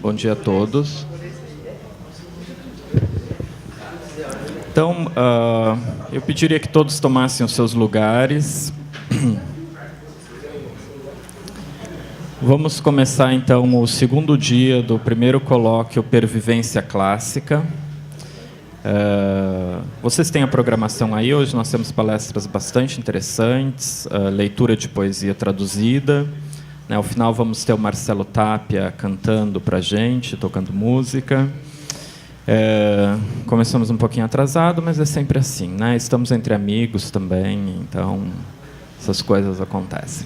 Bom dia a todos. Então, eu pediria que todos tomassem os seus lugares. Vamos começar, então, o segundo dia do primeiro colóquio Pervivência Clássica. Vocês têm a programação aí. Hoje nós temos palestras bastante interessantes, leitura de poesia traduzida. Ao final vamos ter o Marcelo Tapia cantando para a gente, tocando música. Começamos um pouquinho atrasado, mas é sempre assim, né? Estamos entre amigos também, então essas coisas acontecem.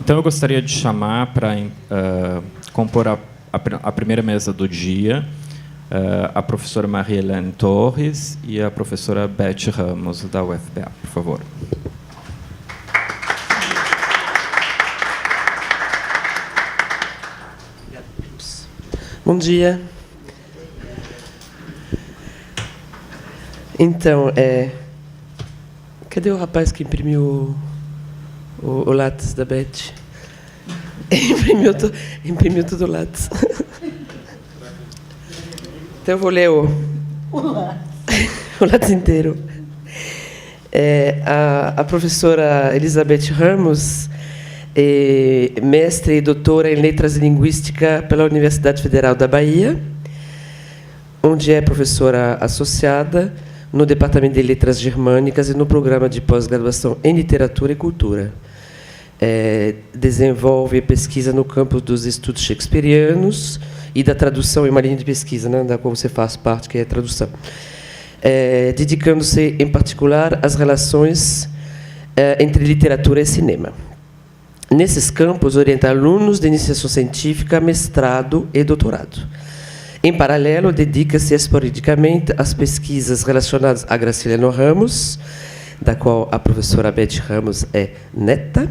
Então eu gostaria de chamar para compor a primeira mesa do dia a professora Maria-Helene Torres e a professora Beth Ramos, da UFPA, por favor. Bom dia. Então, cadê o rapaz que imprimiu o lápis da Beth? Imprimiu tudo o lápis. Então, eu vou ler o lápis inteiro. A professora Elizabeth Ramos é mestre e doutora em Letras e Linguística pela Universidade Federal da Bahia, onde é professora associada no Departamento de Letras Germânicas e no Programa de Pós-Graduação em Literatura e Cultura. Desenvolve pesquisa no campo dos estudos shakespearianos e da tradução, em uma linha de pesquisa, né, da qual você faz parte, que é a tradução. Dedicando-se, em particular, às relações entre literatura e cinema. Nesses campos, orienta alunos de iniciação científica, mestrado e doutorado. Em paralelo, dedica-se esporadicamente às pesquisas relacionadas a Graciliano Ramos, da qual a professora Beth Ramos é neta.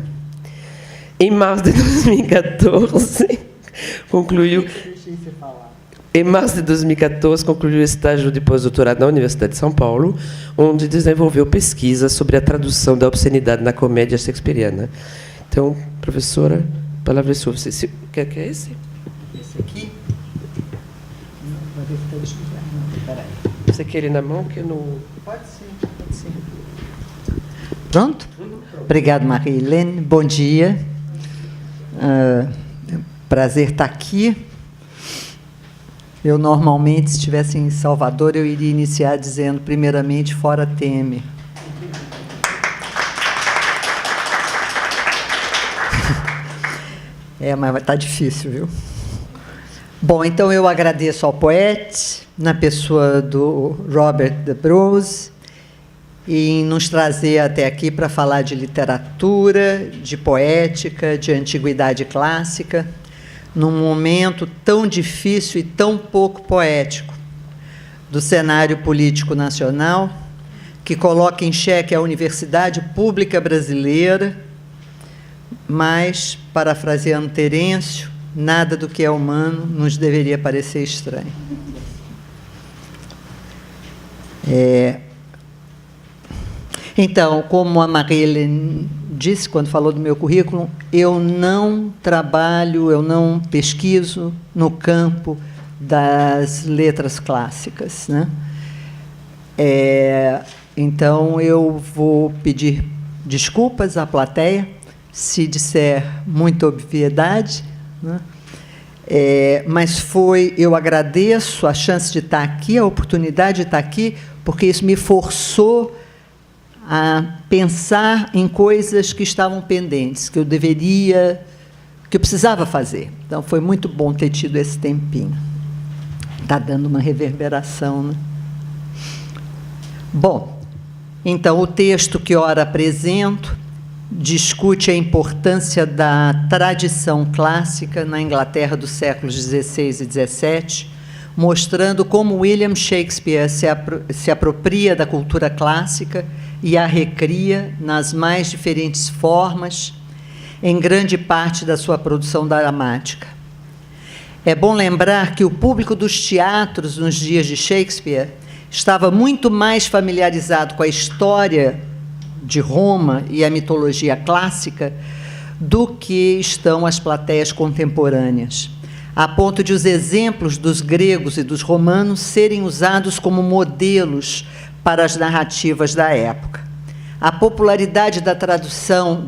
Em março de 2014, concluiu o estágio de pós-doutorado na Universidade de São Paulo, onde desenvolveu pesquisa sobre a tradução da obscenidade na comédia shakespeariana. Então, professora, a palavra é sua. Você quer que é esse? Esse aqui? Você quer ele na mão? Que eu não... Pode ser. Pronto? Obrigado, Maria-Helene. Bom dia. Prazer estar aqui. Eu, normalmente, se estivesse em Salvador, eu iria iniciar dizendo, primeiramente, fora Temer. Mas vai estar difícil, viu? Bom, então eu agradeço ao Poete, na pessoa do Robert de Bruce, em nos trazer até aqui para falar de literatura, de poética, de antiguidade clássica, num momento tão difícil e tão pouco poético do cenário político nacional, que coloca em xeque a universidade pública brasileira, mas, parafraseando Terêncio, nada do que é humano nos deveria parecer estranho. Então, como a Maria-Helene disse quando falou do meu currículo, eu não trabalho, eu não pesquiso no campo das letras clássicas, né? Então, eu vou pedir desculpas à plateia se disser muita obviedade, né? Mas eu agradeço a chance de estar aqui, a oportunidade de estar aqui, porque isso me forçou a pensar em coisas que estavam pendentes, que eu precisava fazer. Então, foi muito bom ter tido esse tempinho. Está dando uma reverberação, né? Bom, então, o texto que ora apresento discute a importância da tradição clássica na Inglaterra dos séculos XVI e XVII, mostrando como William Shakespeare se apropria da cultura clássica e a recria nas mais diferentes formas, em grande parte da sua produção dramática. É bom lembrar que o público dos teatros nos dias de Shakespeare estava muito mais familiarizado com a história de Roma e a mitologia clássica do que estão as plateias contemporâneas, a ponto de os exemplos dos gregos e dos romanos serem usados como modelos para as narrativas da época. A popularidade da tradução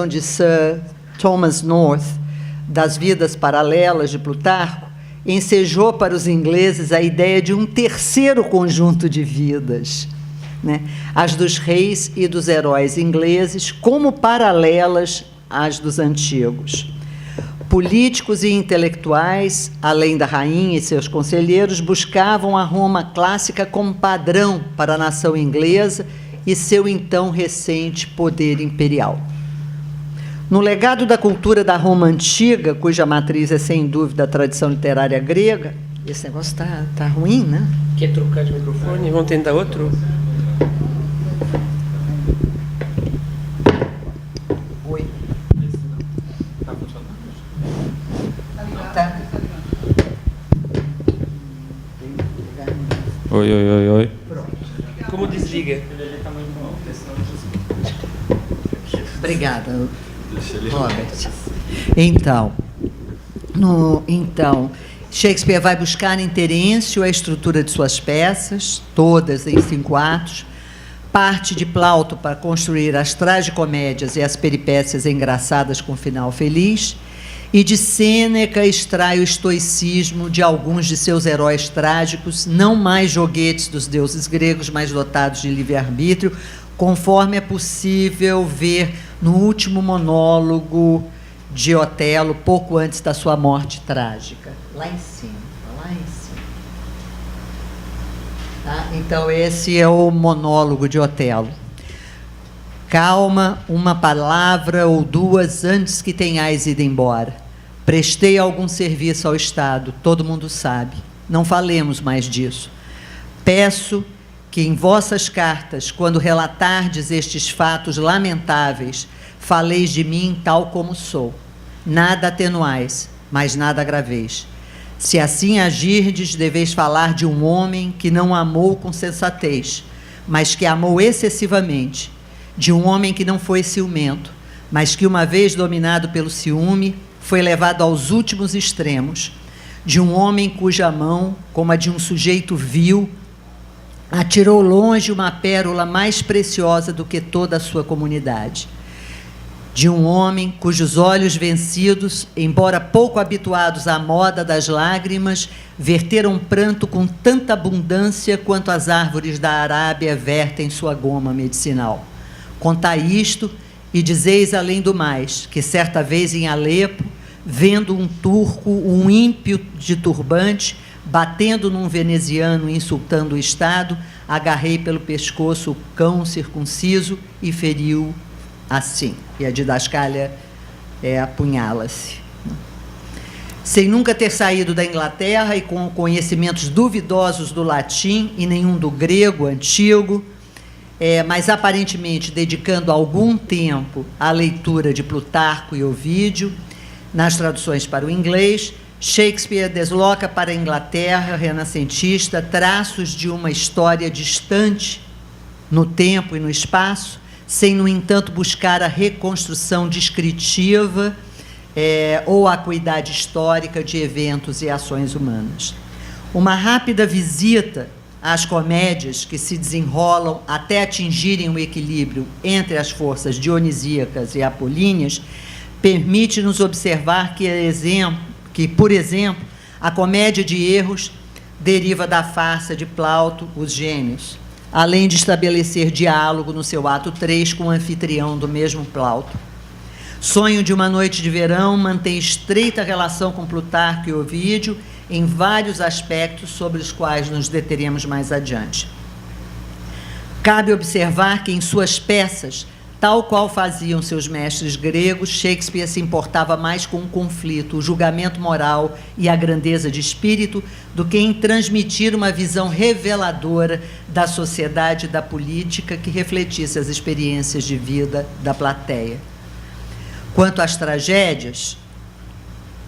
de Sir Thomas North das Vidas Paralelas de Plutarco ensejou para os ingleses a ideia de um terceiro conjunto de vidas, né? As dos reis e dos heróis ingleses, como paralelas às dos antigos. Políticos e intelectuais, além da rainha e seus conselheiros, buscavam a Roma clássica como padrão para a nação inglesa e seu então recente poder imperial. No legado da cultura da Roma antiga, cuja matriz é, sem dúvida, a tradição literária grega, esse negócio tá ruim, né? Quer trocar de microfone? Vamos tentar outro? Oi. Está funcionando? Tá. Oi. Como desliga? Obrigada, Robert. Então, Shakespeare vai buscar em Terêncio a estrutura de suas peças, todas em 5 atos, parte de Plauto para construir as tragicomédias e as peripécias engraçadas com final feliz, e de Sêneca extrai o estoicismo de alguns de seus heróis trágicos, não mais joguetes dos deuses gregos, mas dotados de livre-arbítrio, conforme é possível ver no último monólogo de Otelo, pouco antes da sua morte trágica. Lá em cima. Tá? Então, esse é o monólogo de Otelo. Calma, uma palavra ou duas antes que tenhais ido embora. Prestei algum serviço ao Estado, todo mundo sabe. Não falemos mais disso. Peço que em vossas cartas, quando relatardes estes fatos lamentáveis, faleis de mim tal como sou. Nada atenuais, mas nada agraveis. Se assim agirdes, deveis falar de um homem que não amou com sensatez, mas que amou excessivamente, de um homem que não foi ciumento, mas que, uma vez dominado pelo ciúme, foi levado aos últimos extremos, de um homem cuja mão, como a de um sujeito vil, atirou longe uma pérola mais preciosa do que toda a sua comunidade, de um homem cujos olhos vencidos, embora pouco habituados à moda das lágrimas, verteram pranto com tanta abundância quanto as árvores da Arábia vertem sua goma medicinal. Contai isto e dizeis, além do mais, que certa vez em Alepo, vendo um turco, um ímpio de turbante, batendo num veneziano e insultando o Estado, agarrei pelo pescoço o cão circunciso e feriu assim. E a didascália apunhala-se. Sem nunca ter saído da Inglaterra e com conhecimentos duvidosos do latim e nenhum do grego antigo, mas aparentemente dedicando algum tempo à leitura de Plutarco e Ovídio, nas traduções para o inglês, Shakespeare desloca para a Inglaterra renascentista traços de uma história distante no tempo e no espaço, sem, no entanto, buscar a reconstrução descritiva ou a acuidade histórica de eventos e ações humanas. Uma rápida visita às comédias que se desenrolam até atingirem o equilíbrio entre as forças dionisíacas e apolíneas permite-nos observar que, por exemplo, a comédia de erros deriva da farsa de Plauto, Os Gênios, além de estabelecer diálogo no seu ato 3 com o anfitrião do mesmo Plauto. Sonho de uma Noite de Verão mantém estreita relação com Plutarco e Ovídio em vários aspectos sobre os quais nos deteremos mais adiante. Cabe observar que em suas peças, tal qual faziam seus mestres gregos, Shakespeare se importava mais com o conflito, o julgamento moral e a grandeza de espírito do que em transmitir uma visão reveladora da sociedade e da política que refletisse as experiências de vida da plateia. Quanto às tragédias,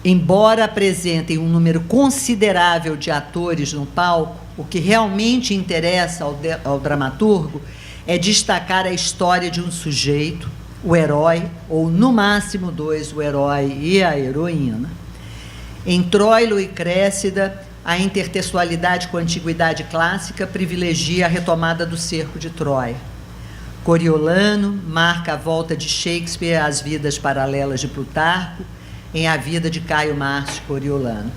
embora apresentem um número considerável de atores no palco, o que realmente interessa ao dramaturgo é destacar a história de um sujeito, o herói, ou no máximo 2, o herói e a heroína. Em Troilo e Créssida, a intertextualidade com a antiguidade clássica privilegia a retomada do cerco de Troia. Coriolano marca a volta de Shakespeare às vidas paralelas de Plutarco, em A Vida de Caio Márcio Coriolano.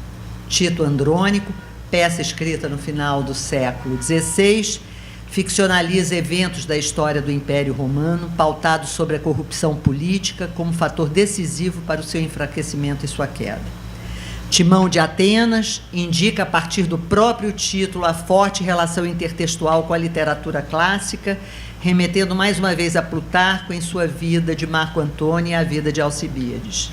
Tito Andrônico, peça escrita no final do século XVI, ficcionaliza eventos da história do Império Romano, pautados sobre a corrupção política como fator decisivo para o seu enfraquecimento e sua queda. Timão de Atenas indica, a partir do próprio título, a forte relação intertextual com a literatura clássica, remetendo mais uma vez a Plutarco em sua Vida de Marco Antônio e a Vida de Alcibíades.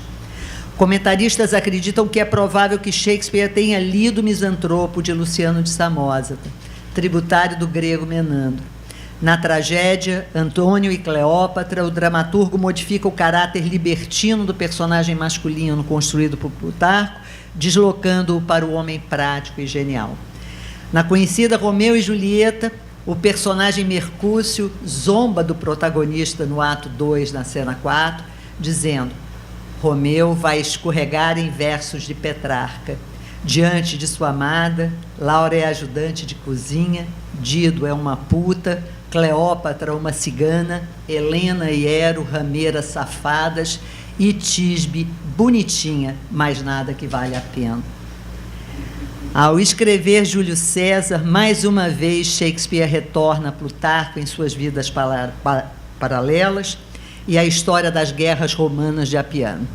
Comentaristas acreditam que é provável que Shakespeare tenha lido Misantropo de Luciano de Samosata, tributário do grego Menandro. Na tragédia Antônio e Cleópatra, o dramaturgo modifica o caráter libertino do personagem masculino construído por Plutarco, deslocando-o para o homem prático e genial. Na conhecida Romeu e Julieta, o personagem Mercúcio zomba do protagonista no ato 2, na cena 4, dizendo: Romeu vai escorregar em versos de Petrarca. Diante de sua amada, Laura é ajudante de cozinha, Dido é uma puta, Cleópatra uma cigana, Helena e Hero rameiras safadas, e Tisbe bonitinha, mas nada que vale a pena. Ao escrever Júlio César, mais uma vez Shakespeare retorna a Plutarco em suas vidas paralelas e a história das guerras romanas de Apiano.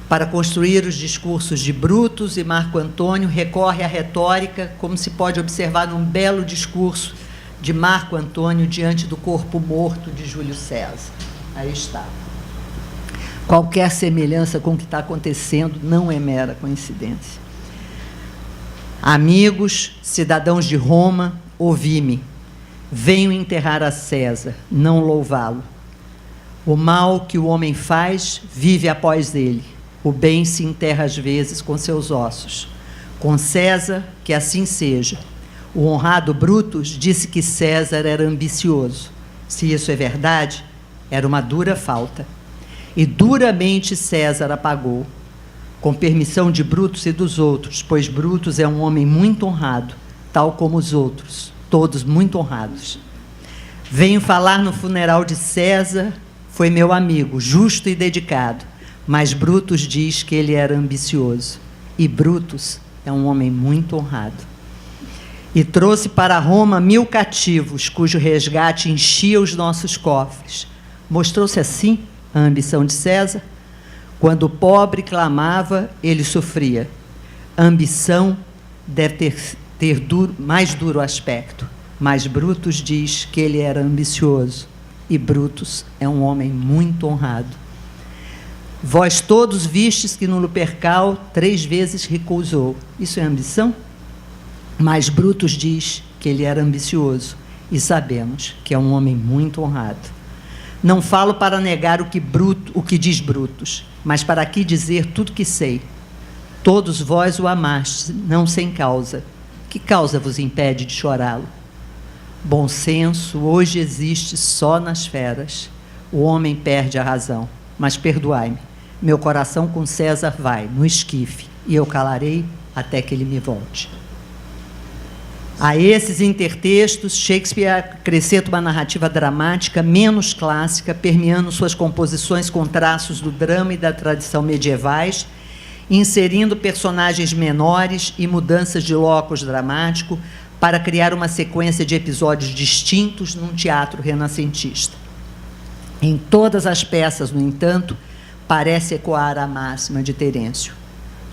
Para construir os discursos de Brutus e Marco Antônio, recorre à retórica, como se pode observar num belo discurso de Marco Antônio diante do corpo morto de Júlio César. Aí está. Qualquer semelhança com o que está acontecendo não é mera coincidência. Amigos, cidadãos de Roma, ouvi-me. Venho enterrar a César, não louvá-lo. O mal que o homem faz, vive após ele. O bem se enterra às vezes com seus ossos. Com César, que assim seja. O honrado Brutus disse que César era ambicioso. Se isso é verdade, era uma dura falta. E duramente César a pagou, com permissão de Brutus e dos outros, pois Brutus é um homem muito honrado, tal como os outros, todos muito honrados. Venho falar no funeral de César, foi meu amigo, justo e dedicado, mas Brutus diz que ele era ambicioso, e Brutus é um homem muito honrado. E trouxe para Roma 1000 cativos, cujo resgate enchia os nossos cofres. Mostrou-se assim a ambição de César? Quando o pobre clamava, ele sofria. A ambição deve ter mais duro aspecto, mas Brutus diz que ele era ambicioso, e Brutus é um homem muito honrado. Vós todos vistes que no Lupercal 3 vezes recusou. Isso é ambição? Mas Brutus diz que ele era ambicioso, e sabemos que é um homem muito honrado. Não falo para negar o que diz Brutus, mas para aqui dizer tudo que sei. Todos vós o amaste, não sem causa. Que causa vos impede de chorá-lo? Bom senso hoje existe só nas feras. O homem perde a razão, mas perdoai-me. Meu coração com César vai, no esquife, e eu calarei até que ele me volte. A esses intertextos, Shakespeare acrescenta uma narrativa dramática menos clássica, permeando suas composições com traços do drama e da tradição medievais, inserindo personagens menores e mudanças de locus dramático para criar uma sequência de episódios distintos num teatro renascentista. Em todas as peças, no entanto, parece ecoar a máxima de Terêncio: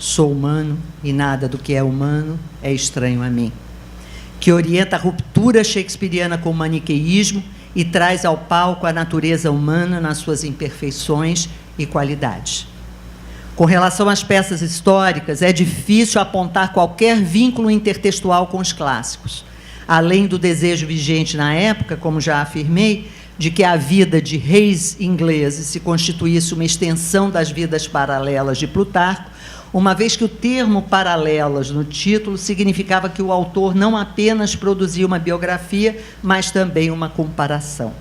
sou humano e nada do que é humano é estranho a mim, que orienta a ruptura shakespeariana com o maniqueísmo e traz ao palco a natureza humana nas suas imperfeições e qualidades. Com relação às peças históricas, é difícil apontar qualquer vínculo intertextual com os clássicos, além do desejo vigente na época, como já afirmei, de que a vida de reis ingleses se constituísse uma extensão das vidas paralelas de Plutarco, uma vez que o termo paralelas no título significava que o autor não apenas produzia uma biografia, mas também uma comparação.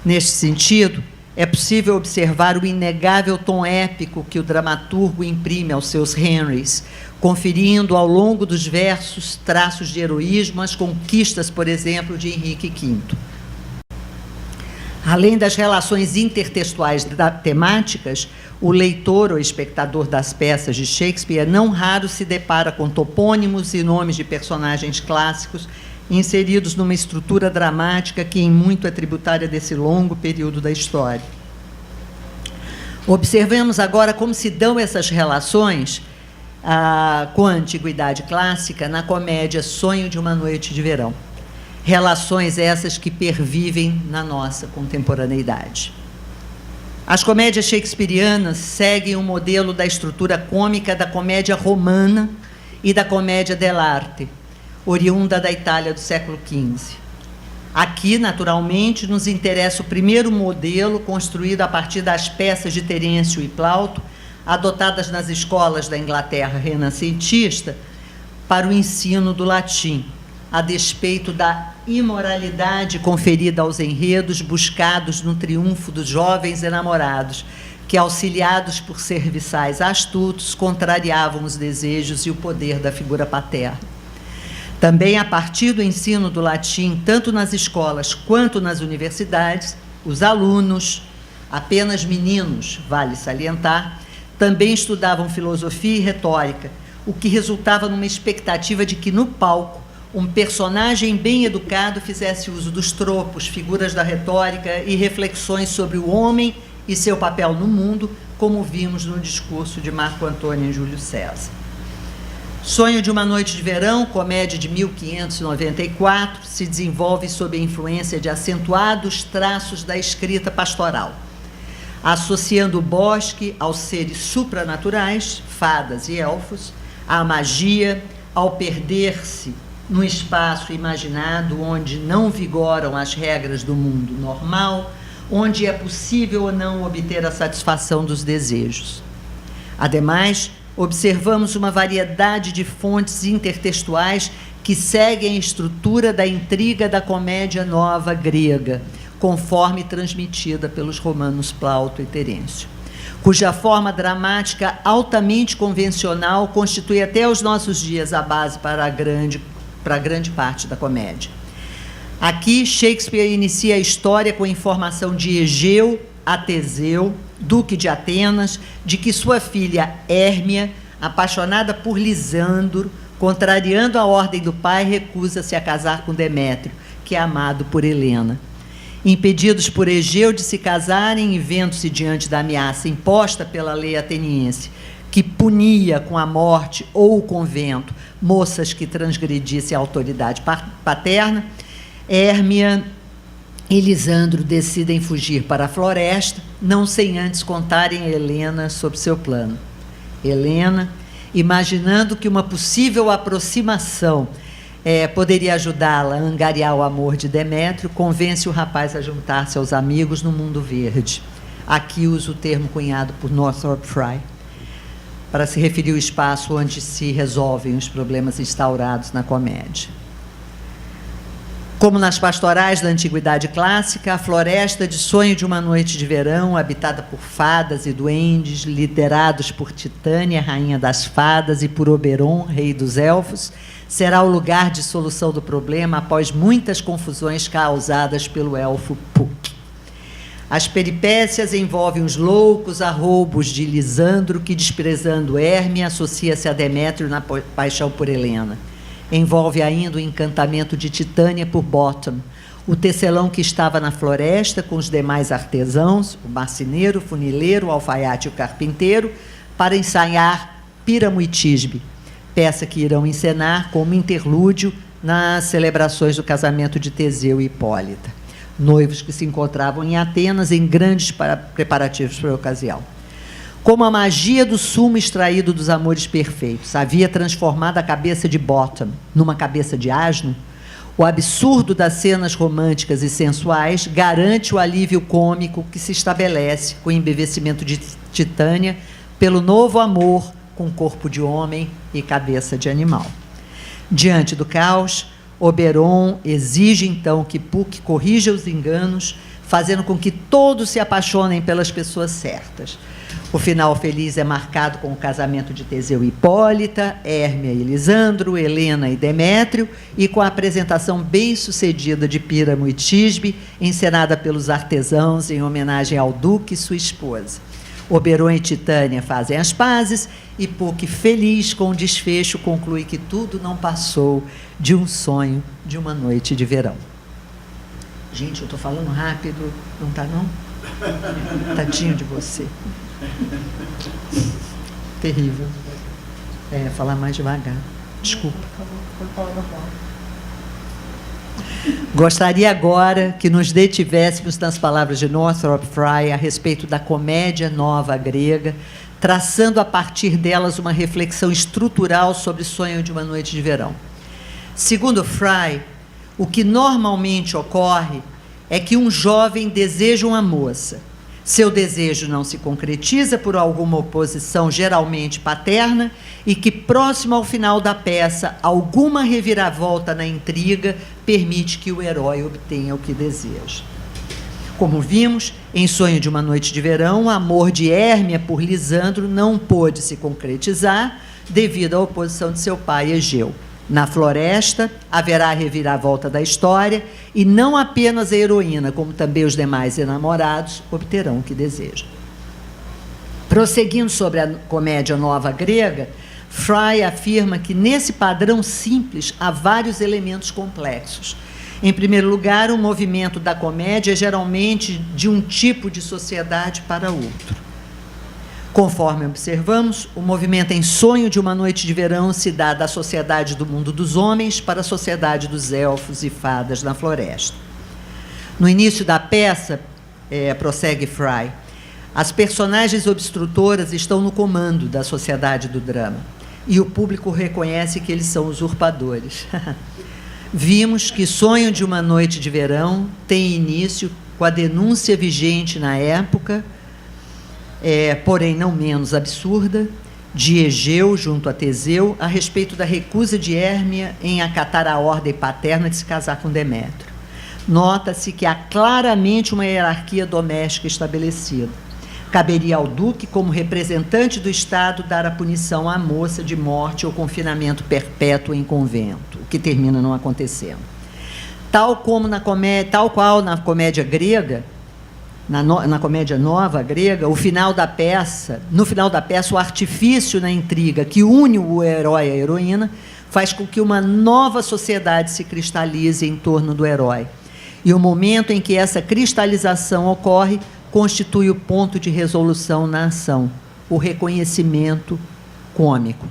Neste sentido, é possível observar o inegável tom épico que o dramaturgo imprime aos seus Henrys, conferindo ao longo dos versos traços de heroísmo às conquistas, por exemplo, de Henrique V. Além das relações intertextuais temáticas, o leitor ou espectador das peças de Shakespeare não raro se depara com topônimos e nomes de personagens clássicos inseridos numa estrutura dramática que em muito é tributária desse longo período da história. Observemos agora como se dão essas relações com a antiguidade clássica na comédia Sonho de uma Noite de Verão. Relações essas que pervivem na nossa contemporaneidade. As comédias shakespearianas seguem o modelo da estrutura cômica da comédia romana e da comédia dell'arte, oriunda da Itália do século XV. Aqui, naturalmente, nos interessa o primeiro modelo construído a partir das peças de Terêncio e Plauto, adotadas nas escolas da Inglaterra renascentista para o ensino do latim, a despeito da imoralidade conferida aos enredos buscados no triunfo dos jovens enamorados, que, auxiliados por serviçais astutos, contrariavam os desejos e o poder da figura paterna. Também, a partir do ensino do latim, tanto nas escolas quanto nas universidades, os alunos, apenas meninos, vale salientar, também estudavam filosofia e retórica, o que resultava numa expectativa de que, no palco, um personagem bem educado fizesse uso dos tropos, figuras da retórica e reflexões sobre o homem e seu papel no mundo, como vimos no discurso de Marco Antônio em Júlio César. Sonho de uma Noite de Verão, comédia de 1594, se desenvolve sob a influência de acentuados traços da escrita pastoral, associando o bosque aos seres supranaturais, fadas e elfos, à magia, ao perder-se num espaço imaginado onde não vigoram as regras do mundo normal, onde é possível ou não obter a satisfação dos desejos. Ademais, observamos uma variedade de fontes intertextuais que seguem a estrutura da intriga da comédia nova grega, conforme transmitida pelos romanos Plauto e Terêncio, cuja forma dramática altamente convencional constitui até os nossos dias a base para grande parte da comédia. Aqui, Shakespeare inicia a história com a informação de Egeu a Teseu, duque de Atenas, de que sua filha Hérmia, apaixonada por Lisandro, contrariando a ordem do pai, recusa-se a casar com Demétrio, que é amado por Helena. Impedidos por Egeu de se casarem e vendo-se diante da ameaça imposta pela lei ateniense, que punia com a morte ou o convento moças que transgredissem a autoridade paterna, Hérmia e Lisandro decidem fugir para a floresta, não sem antes contarem a Helena sobre seu plano. Helena, imaginando que uma possível aproximação poderia ajudá-la a angariar o amor de Demétrio, convence o rapaz a juntar-se aos amigos no mundo verde. Aqui uso o termo cunhado por Northrop Frye, para se referir ao espaço onde se resolvem os problemas instaurados na comédia. Como nas pastorais da Antiguidade Clássica, a floresta de Sonho de uma Noite de Verão, habitada por fadas e duendes, liderados por Titânia, rainha das fadas, e por Oberon, rei dos elfos, será o lugar de solução do problema após muitas confusões causadas pelo elfo Puck. As peripécias envolvem os loucos arroubos de Lisandro, que, desprezando Hérmia, associa-se a Demétrio na paixão por Helena. Envolve ainda o encantamento de Titânia por Bottom, o tecelão que estava na floresta com os demais artesãos, o marceneiro, o funileiro, o alfaiate e o carpinteiro, para ensaiar Píramo e Tisbe, peça que irão encenar como interlúdio nas celebrações do casamento de Teseu e Hipólita, noivos que se encontravam em Atenas em grandes preparativos para a ocasião. Como a magia do sumo extraído dos amores perfeitos havia transformado a cabeça de Bottom numa cabeça de asno, o absurdo das cenas românticas e sensuais garante o alívio cômico que se estabelece com o embevecimento de Titânia pelo novo amor com corpo de homem e cabeça de animal. Diante do caos, Oberon exige então que Puck corrija os enganos, fazendo com que todos se apaixonem pelas pessoas certas. O final feliz é marcado com o casamento de Teseu e Hipólita, Hérmia e Lisandro, Helena e Demétrio, e com a apresentação bem-sucedida de Píramo e Tisbe, encenada pelos artesãos em homenagem ao duque e sua esposa. Oberon e Titânia fazem as pazes, e Puck, feliz com o desfecho, conclui que tudo não passou de um sonho de uma noite de verão. Gente, eu estou falando rápido, não está não? Tadinho de você. Terrível. Falar mais devagar. Desculpa. Gostaria agora que nos detivéssemos nas palavras de Northrop Frye a respeito da comédia nova grega, traçando a partir delas uma reflexão estrutural sobre o sonho de uma noite de verão. Segundo Frye, o que normalmente ocorre é que um jovem deseja uma moça. Seu desejo não se concretiza por alguma oposição geralmente paterna e que, próximo ao final da peça, alguma reviravolta na intriga permite que o herói obtenha o que deseja. Como vimos, em Sonho de uma Noite de Verão, o amor de Hérmia por Lisandro não pôde se concretizar devido à oposição de seu pai Egeu. Na floresta, haverá a reviravolta da história e não apenas a heroína, como também os demais enamorados, obterão o que desejam. Prosseguindo sobre a comédia nova grega, Frye afirma que nesse padrão simples há vários elementos complexos. Em primeiro lugar, o movimento da comédia é geralmente de um tipo de sociedade para outro. Conforme observamos, o movimento em Sonho de uma Noite de Verão se dá da sociedade do mundo dos homens para a sociedade dos elfos e fadas na floresta. No início da peça, prossegue Frye, as personagens obstrutoras estão no comando da sociedade do drama e o público reconhece que eles são usurpadores. Vimos que Sonho de uma Noite de Verão tem início com a denúncia vigente na época, porém não menos absurda, de Egeu junto a Teseu a respeito da recusa de Hérmia em acatar a ordem paterna de se casar com Demétrio. Nota-se que há claramente uma hierarquia doméstica estabelecida. Caberia ao duque, como representante do Estado, dar a punição à moça de morte ou confinamento perpétuo em convento, o que termina não acontecendo. Tal qual na comédia grega, na comédia nova grega, no final da peça, o artifício na intriga que une o herói e a heroína faz com que uma nova sociedade se cristalize em torno do herói. E o momento em que essa cristalização ocorre constitui o ponto de resolução na ação, o reconhecimento cômico.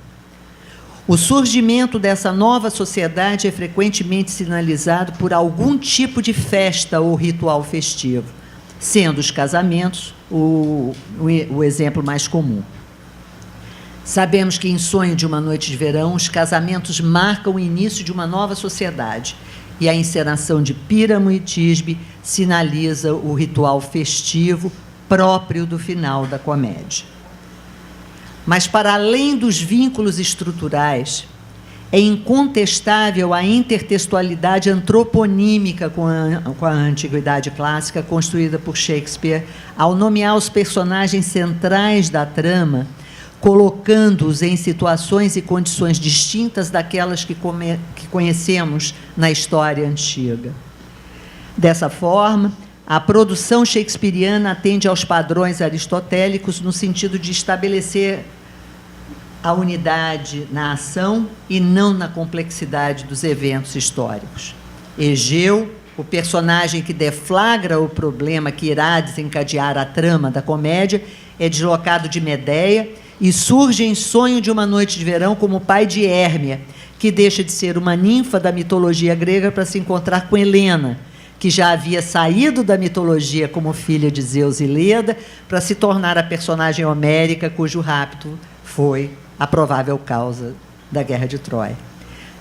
O surgimento dessa nova sociedade é frequentemente sinalizado por algum tipo de festa ou ritual festivo, sendo os casamentos o exemplo mais comum. Sabemos que em Sonho de uma Noite de Verão, os casamentos marcam o início de uma nova sociedade, e a encenação de Píramo e Tisbe sinaliza o ritual festivo próprio do final da comédia. Mas, para além dos vínculos estruturais, é incontestável a intertextualidade antroponímica com a antiguidade clássica construída por Shakespeare ao nomear os personagens centrais da trama, colocando-os em situações e condições distintas daquelas que conhecemos na história antiga. Dessa forma, a produção shakespeariana atende aos padrões aristotélicos no sentido de estabelecer a unidade na ação e não na complexidade dos eventos históricos. Egeu, o personagem que deflagra o problema que irá desencadear a trama da comédia, é deslocado de Medeia e surge em Sonho de uma Noite de Verão como pai de Hérmia, que deixa de ser uma ninfa da mitologia grega para se encontrar com Helena, que já havia saído da mitologia como filha de Zeus e Leda, para se tornar a personagem homérica cujo rapto foi a provável causa da Guerra de Troia.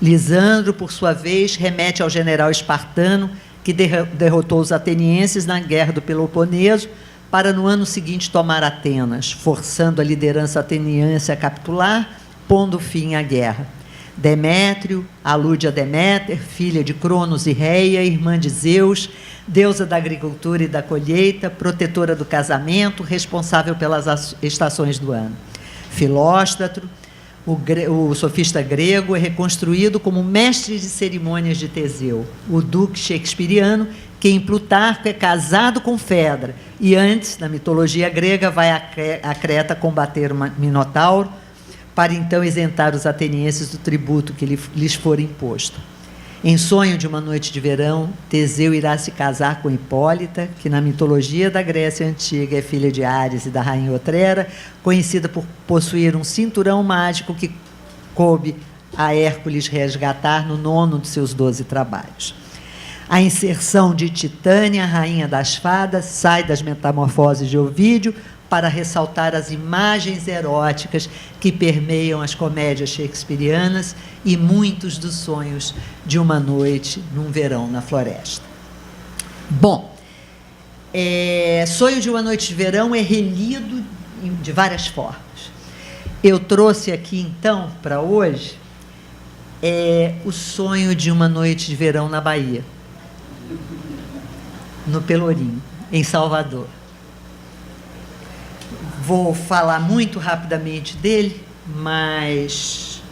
Lisandro, por sua vez, remete ao general espartano que derrotou os atenienses na Guerra do Peloponeso, para no ano seguinte tomar Atenas, forçando a liderança ateniense a capitular, pondo fim à guerra. Demétrio alude a Deméter, filha de Cronos e Reia, irmã de Zeus, deusa da agricultura e da colheita, protetora do casamento, responsável pelas estações do ano. Filóstatro, o sofista grego, é reconstruído como mestre de cerimônias de Teseu, o duque shakespeariano, que em Plutarco é casado com Fedra, e antes, na mitologia grega, vai a Creta combater o Minotauro, para então isentar os atenienses do tributo que lhes for imposto. Em Sonho de uma Noite de Verão, Teseu irá se casar com Hipólita, que na mitologia da Grécia Antiga é filha de Ares e da rainha Otrera, conhecida por possuir um cinturão mágico que coube a Hércules resgatar no 9º de seus 12 trabalhos. A inserção de Titânia, rainha das fadas, sai das Metamorfoses de Ovídio para ressaltar as imagens eróticas que permeiam as comédias shakespearianas e muitos dos sonhos de uma noite num verão na floresta. Bom, Sonho de uma Noite de Verão é relido de várias formas. Eu trouxe aqui, então, para hoje, o Sonho de uma Noite de Verão na Bahia, no Pelourinho, em Salvador. Vou falar muito rapidamente dele, mas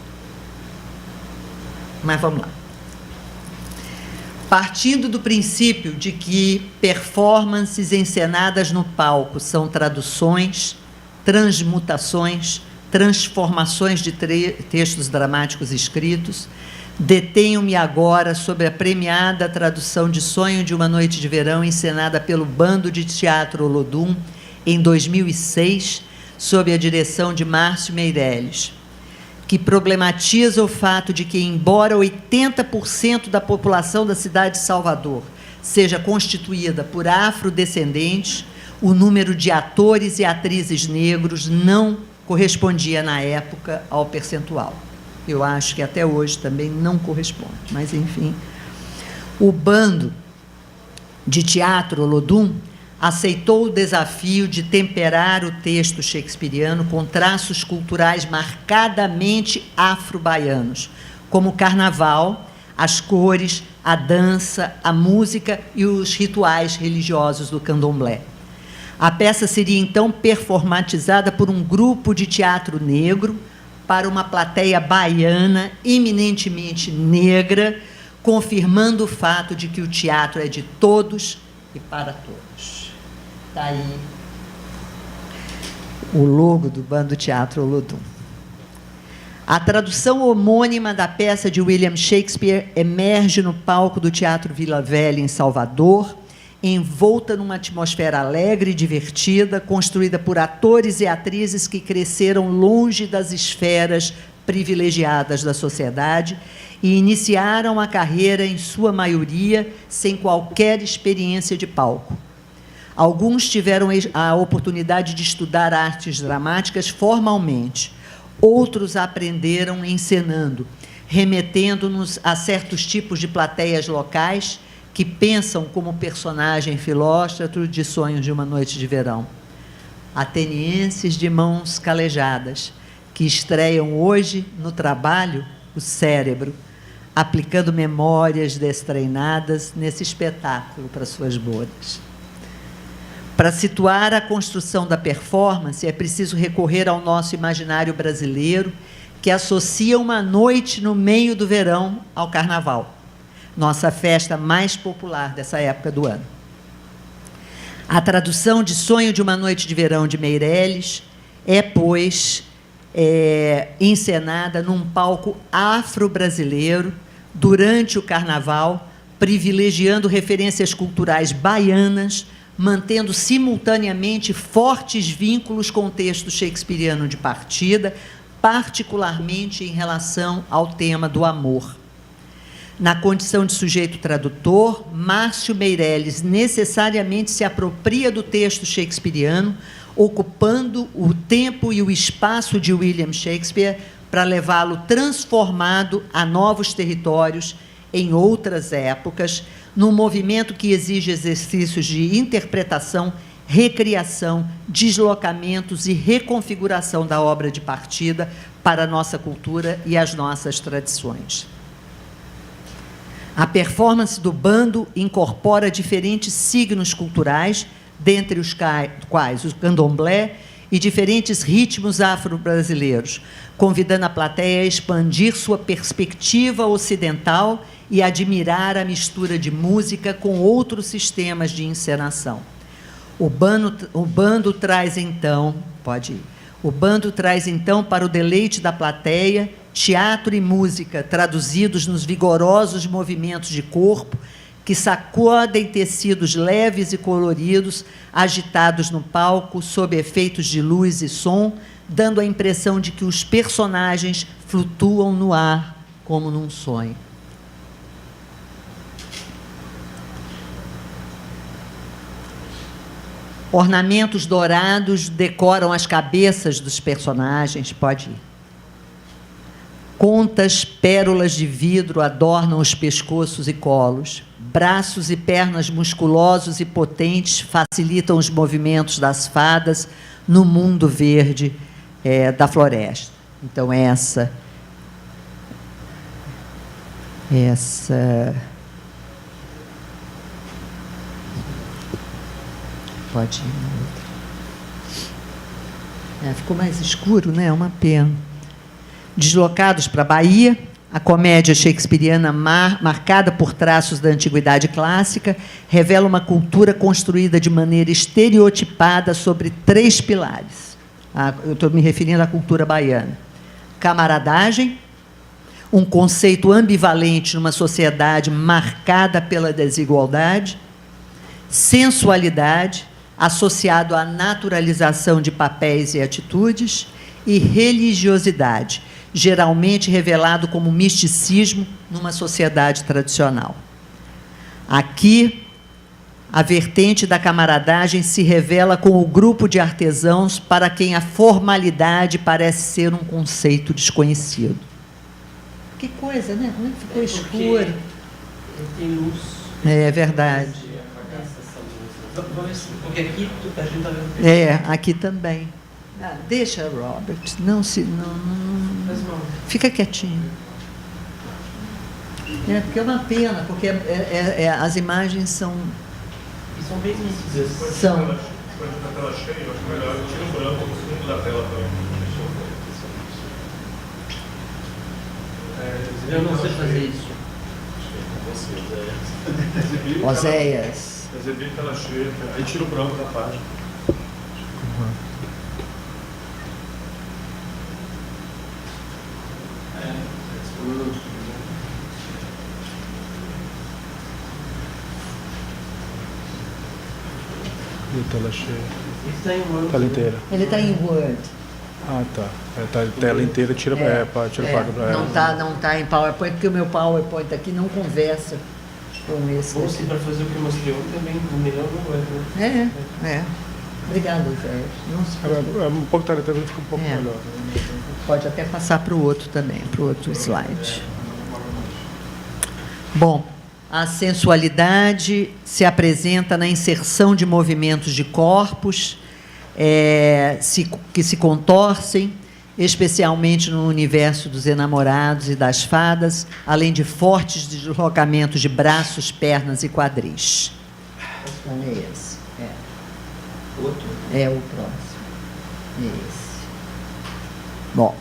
vamos lá. Partindo do princípio de que performances encenadas no palco são traduções, transmutações, transformações de textos dramáticos escritos, detenho-me agora sobre a premiada tradução de Sonho de uma Noite de Verão encenada pelo Bando de Teatro Olodum, em 2006, sob a direção de Márcio Meirelles, que problematiza o fato de que, embora 80% da população da cidade de Salvador seja constituída por afrodescendentes, o número de atores e atrizes negros não correspondia, na época, ao percentual. Eu acho que até hoje também não corresponde, mas, enfim. O Bando de Teatro Olodum aceitou o desafio de temperar o texto shakespeariano com traços culturais marcadamente afro-baianos, como o carnaval, as cores, a dança, a música e os rituais religiosos do candomblé. A peça seria, então, performatizada por um grupo de teatro negro para uma plateia baiana eminentemente negra, confirmando o fato de que o teatro é de todos e para todos. Está aí o logo do Bando Teatro Olodum. A tradução homônima da peça de William Shakespeare emerge no palco do Teatro Vila Velha, em Salvador, envolta numa atmosfera alegre e divertida, construída por atores e atrizes que cresceram longe das esferas privilegiadas da sociedade e iniciaram a carreira, em sua maioria, sem qualquer experiência de palco. Alguns tiveram a oportunidade de estudar artes dramáticas formalmente, outros aprenderam encenando, remetendo-nos a certos tipos de plateias locais que pensam como personagem Filóstrato de Sonhos de uma Noite de Verão. Atenienses de mãos calejadas, que estreiam hoje no trabalho o cérebro, aplicando memórias destreinadas nesse espetáculo para suas bodas. Para situar a construção da performance, é preciso recorrer ao nosso imaginário brasileiro, que associa uma noite no meio do verão ao carnaval, nossa festa mais popular dessa época do ano. A tradução de Sonho de uma Noite de Verão de Meirelles é, pois, encenada num palco afro-brasileiro durante o carnaval, privilegiando referências culturais baianas, mantendo simultaneamente fortes vínculos com o texto shakespeariano de partida, particularmente em relação ao tema do amor. Na condição de sujeito tradutor, Márcio Meirelles necessariamente se apropria do texto shakespeariano, ocupando o tempo e o espaço de William Shakespeare para levá-lo transformado a novos territórios em outras épocas, num movimento que exige exercícios de interpretação, recriação, deslocamentos e reconfiguração da obra de partida para a nossa cultura e as nossas tradições. A performance do bando incorpora diferentes signos culturais, dentre os quais o candomblé e diferentes ritmos afro-brasileiros, convidando a plateia a expandir sua perspectiva ocidental e admirar a mistura de música com outros sistemas de encenação. O bando traz então para o deleite da plateia teatro e música traduzidos nos vigorosos movimentos de corpo que sacodem tecidos leves e coloridos agitados no palco sob efeitos de luz e som, dando a impressão de que os personagens flutuam no ar como num sonho. Ornamentos dourados decoram as cabeças dos personagens, pode ir. Contas, pérolas de vidro adornam os pescoços e colos. Braços e pernas musculosos e potentes facilitam os movimentos das fadas no mundo verde da floresta. Então, essa pode ir na outra. Ficou mais escuro, né? É uma pena. Deslocados para a Bahia, a comédia shakespeariana, marcada por traços da antiguidade clássica, revela uma cultura construída de maneira estereotipada sobre 3 pilares. Eu estou me referindo à cultura baiana. Camaradagem, um conceito ambivalente numa sociedade marcada pela desigualdade. Sensualidade, associado à naturalização de papéis e atitudes. E religiosidade, geralmente revelado como misticismo numa sociedade tradicional. Aqui, a vertente da camaradagem se revela com o grupo de artesãos para quem a formalidade parece ser um conceito desconhecido. Que coisa, né? Como é que ficou escuro? Tem luz. É verdade. Porque aqui a gente está vendo. Aqui também. Deixa, Robert. Não. Fica quietinho. Porque é uma pena, porque as imagens são. E são bem nítidas. São. Quando a tela cheia, eu acho melhor tira o branco do fundo da tela também. Eu não sei fazer isso. Oséias. Exibir tela cheia, aí tira o branco da página. Tela cheia. Ele está em Word. Tela inteira. Ele está em Word. Ah, tá. Tela inteira, tira para Não tá em PowerPoint, porque o meu PowerPoint aqui não conversa com esse. Ou se para fazer o que eu mostrei ontem também, no melhor não Word, né? Obrigada, Zé. Não se preocupe. Um pouco tela inteira fica um pouco melhor. Pode até passar para o outro também, para o outro slide. Bom, a sensualidade se apresenta na inserção de movimentos de corpos que se contorcem, especialmente no universo dos enamorados e das fadas, além de fortes deslocamentos de braços, pernas e quadris. É esse. Outro? É o próximo. Esse. Bom,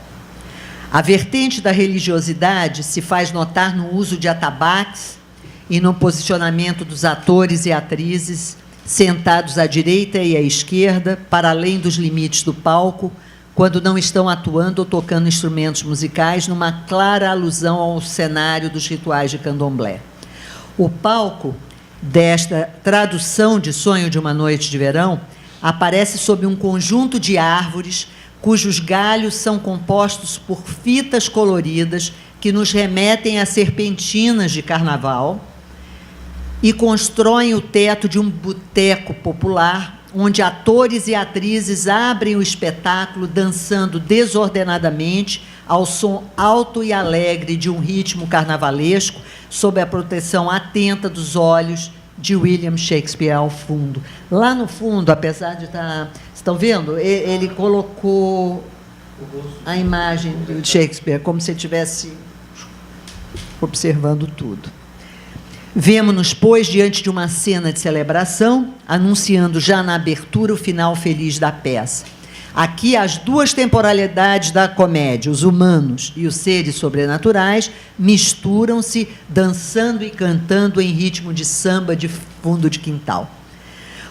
a vertente da religiosidade se faz notar no uso de atabaques e no posicionamento dos atores e atrizes sentados à direita e à esquerda, para além dos limites do palco, quando não estão atuando ou tocando instrumentos musicais, numa clara alusão ao cenário dos rituais de candomblé. O palco desta tradução de Sonho de uma Noite de Verão aparece sob um conjunto de árvores cujos galhos são compostos por fitas coloridas que nos remetem a serpentinas de carnaval e constroem o teto de um boteco popular, onde atores e atrizes abrem o espetáculo dançando desordenadamente ao som alto e alegre de um ritmo carnavalesco, sob a proteção atenta dos olhos de William Shakespeare ao fundo. Lá no fundo, apesar de estar... Estão vendo? Ele colocou a imagem de Shakespeare, como se estivesse observando tudo. Vemo-nos, pois, diante de uma cena de celebração, anunciando já na abertura o final feliz da peça. Aqui, as duas temporalidades da comédia, os humanos e os seres sobrenaturais, misturam-se, dançando e cantando em ritmo de samba de fundo de quintal.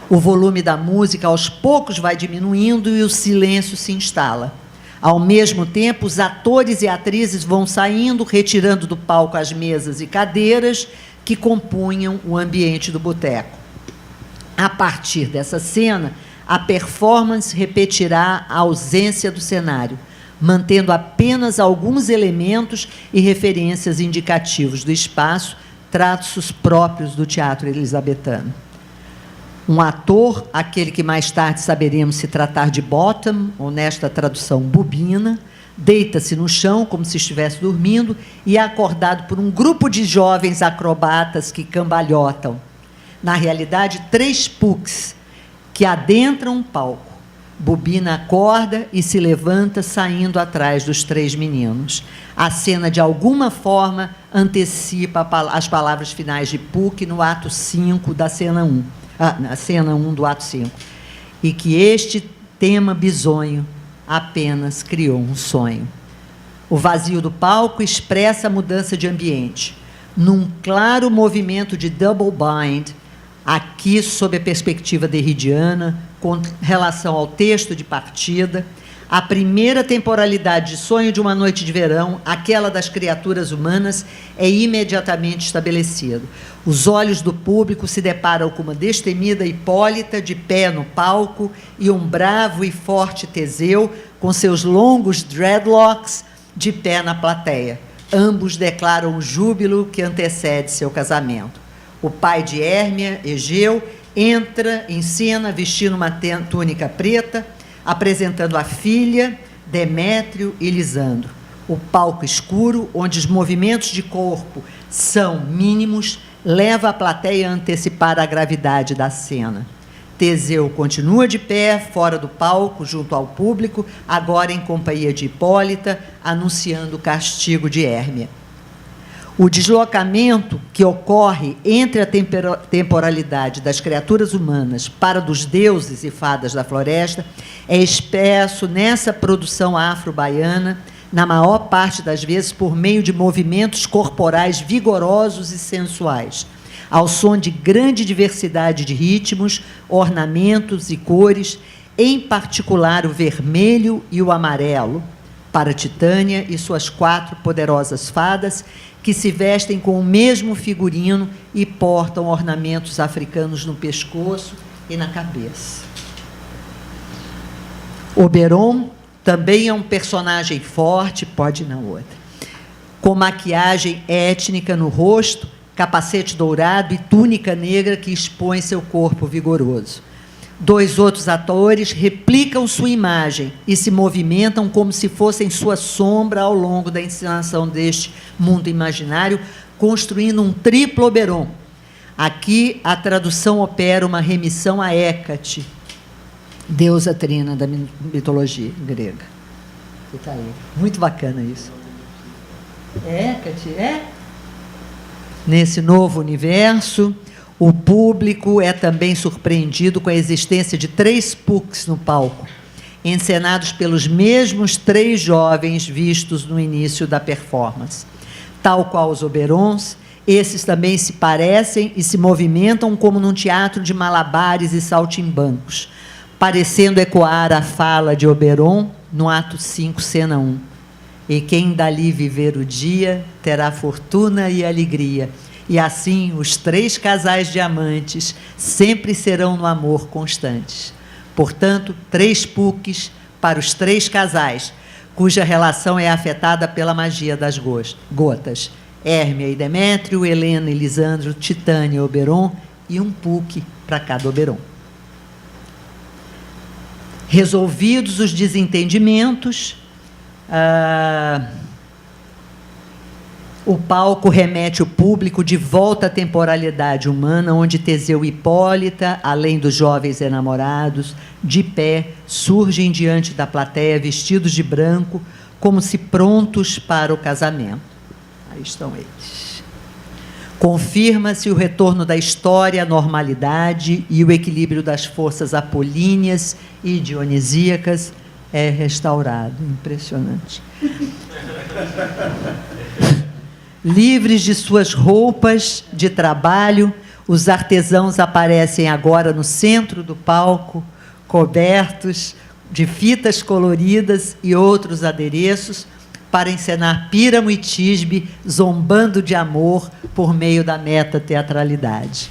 O volume da música, aos poucos, vai diminuindo e o silêncio se instala. Ao mesmo tempo, os atores e atrizes vão saindo, retirando do palco as mesas e cadeiras que compunham o ambiente do boteco. A partir dessa cena, a performance repetirá a ausência do cenário, mantendo apenas alguns elementos e referências indicativos do espaço, traços próprios do teatro elisabetano. Um ator, aquele que mais tarde saberemos se tratar de Bottom, ou nesta tradução, bobina, deita-se no chão como se estivesse dormindo e é acordado por um grupo de jovens acrobatas que cambalhotam. Na realidade, 3 pucks que adentram o palco. Bobina acorda e se levanta, saindo atrás dos 3 meninos. A cena, de alguma forma, antecipa as palavras finais de Puck no ato 5 da cena 1. Na cena 1 do ato 5. E que este tema bizonho apenas criou um sonho. O vazio do palco expressa a mudança de ambiente. Num claro movimento de double bind, aqui sob a perspectiva derridiana, com relação ao texto de partida, a primeira temporalidade de sonho de uma noite de verão, aquela das criaturas humanas, é imediatamente estabelecida. Os olhos do público se deparam com uma destemida Hipólita de pé no palco e um bravo e forte Teseu com seus longos dreadlocks de pé na plateia. Ambos declaram o júbilo que antecede seu casamento. O pai de Hérmia, Egeu, entra em cena vestindo uma túnica preta, apresentando a filha, Demétrio e Lisandro. O palco escuro, onde os movimentos de corpo são mínimos, leva a plateia a antecipar a gravidade da cena. Teseu continua de pé, fora do palco, junto ao público, agora em companhia de Hipólita, anunciando o castigo de Hérmia. O deslocamento que ocorre entre a temporalidade das criaturas humanas para dos deuses e fadas da floresta é expresso nessa produção afro-baiana, na maior parte das vezes por meio de movimentos corporais vigorosos e sensuais, ao som de grande diversidade de ritmos, ornamentos e cores, em particular o vermelho e o amarelo, para Titânia e suas 4 poderosas fadas, que se vestem com o mesmo figurino e portam ornamentos africanos no pescoço e na cabeça. Oberon também é um personagem forte, pode ir na outra, com maquiagem étnica no rosto, capacete dourado e túnica negra que expõe seu corpo vigoroso. 2 outros atores replicam sua imagem e se movimentam como se fossem sua sombra ao longo da encenação deste mundo imaginário, construindo um triplo Oberon. Aqui, a tradução opera uma remissão a Hécate, deusa trina da mitologia grega. Está aí. Muito bacana isso. Hécate, é? Nesse novo universo, o público é também surpreendido com a existência de 3 pucks no palco, encenados pelos mesmos 3 jovens vistos no início da performance. Tal qual os Oberons, esses também se parecem e se movimentam como num teatro de malabares e saltimbancos, parecendo ecoar a fala de Oberon no ato 5, cena 1. E quem dali viver o dia terá fortuna e alegria. E assim os 3 casais de amantes sempre serão no amor constantes. Portanto, 3 pucks para os 3 casais, cuja relação é afetada pela magia das gotas. Hérmia e Demétrio, Helena e Lisandro, Titânia e Oberon, e um puck para cada Oberon. Resolvidos os desentendimentos, O palco remete o público de volta à temporalidade humana, onde Teseu e Hipólita, além dos jovens enamorados, de pé, surgem diante da plateia vestidos de branco, como se prontos para o casamento. Aí estão eles. Confirma-se o retorno da história à normalidade e o equilíbrio das forças apolíneas e dionisíacas é restaurado. Impressionante. Livres de suas roupas de trabalho, os artesãos aparecem agora no centro do palco, cobertos de fitas coloridas e outros adereços, para encenar Píramo e Tisbe zombando de amor por meio da meta-teatralidade.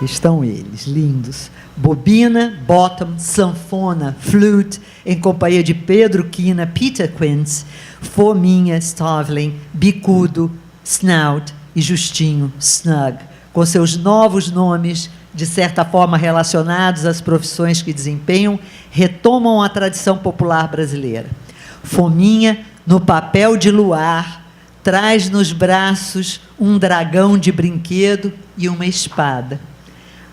Estão eles, lindos. Bobina, bottom, sanfona, flute, em companhia de Pedro Quina, Peter Quince, Fominha, Stavlin, Bicudo, Snout e Justinho, Snug, com seus novos nomes, de certa forma relacionados às profissões que desempenham, retomam a tradição popular brasileira. Fominha, no papel de luar, traz nos braços um dragão de brinquedo e uma espada.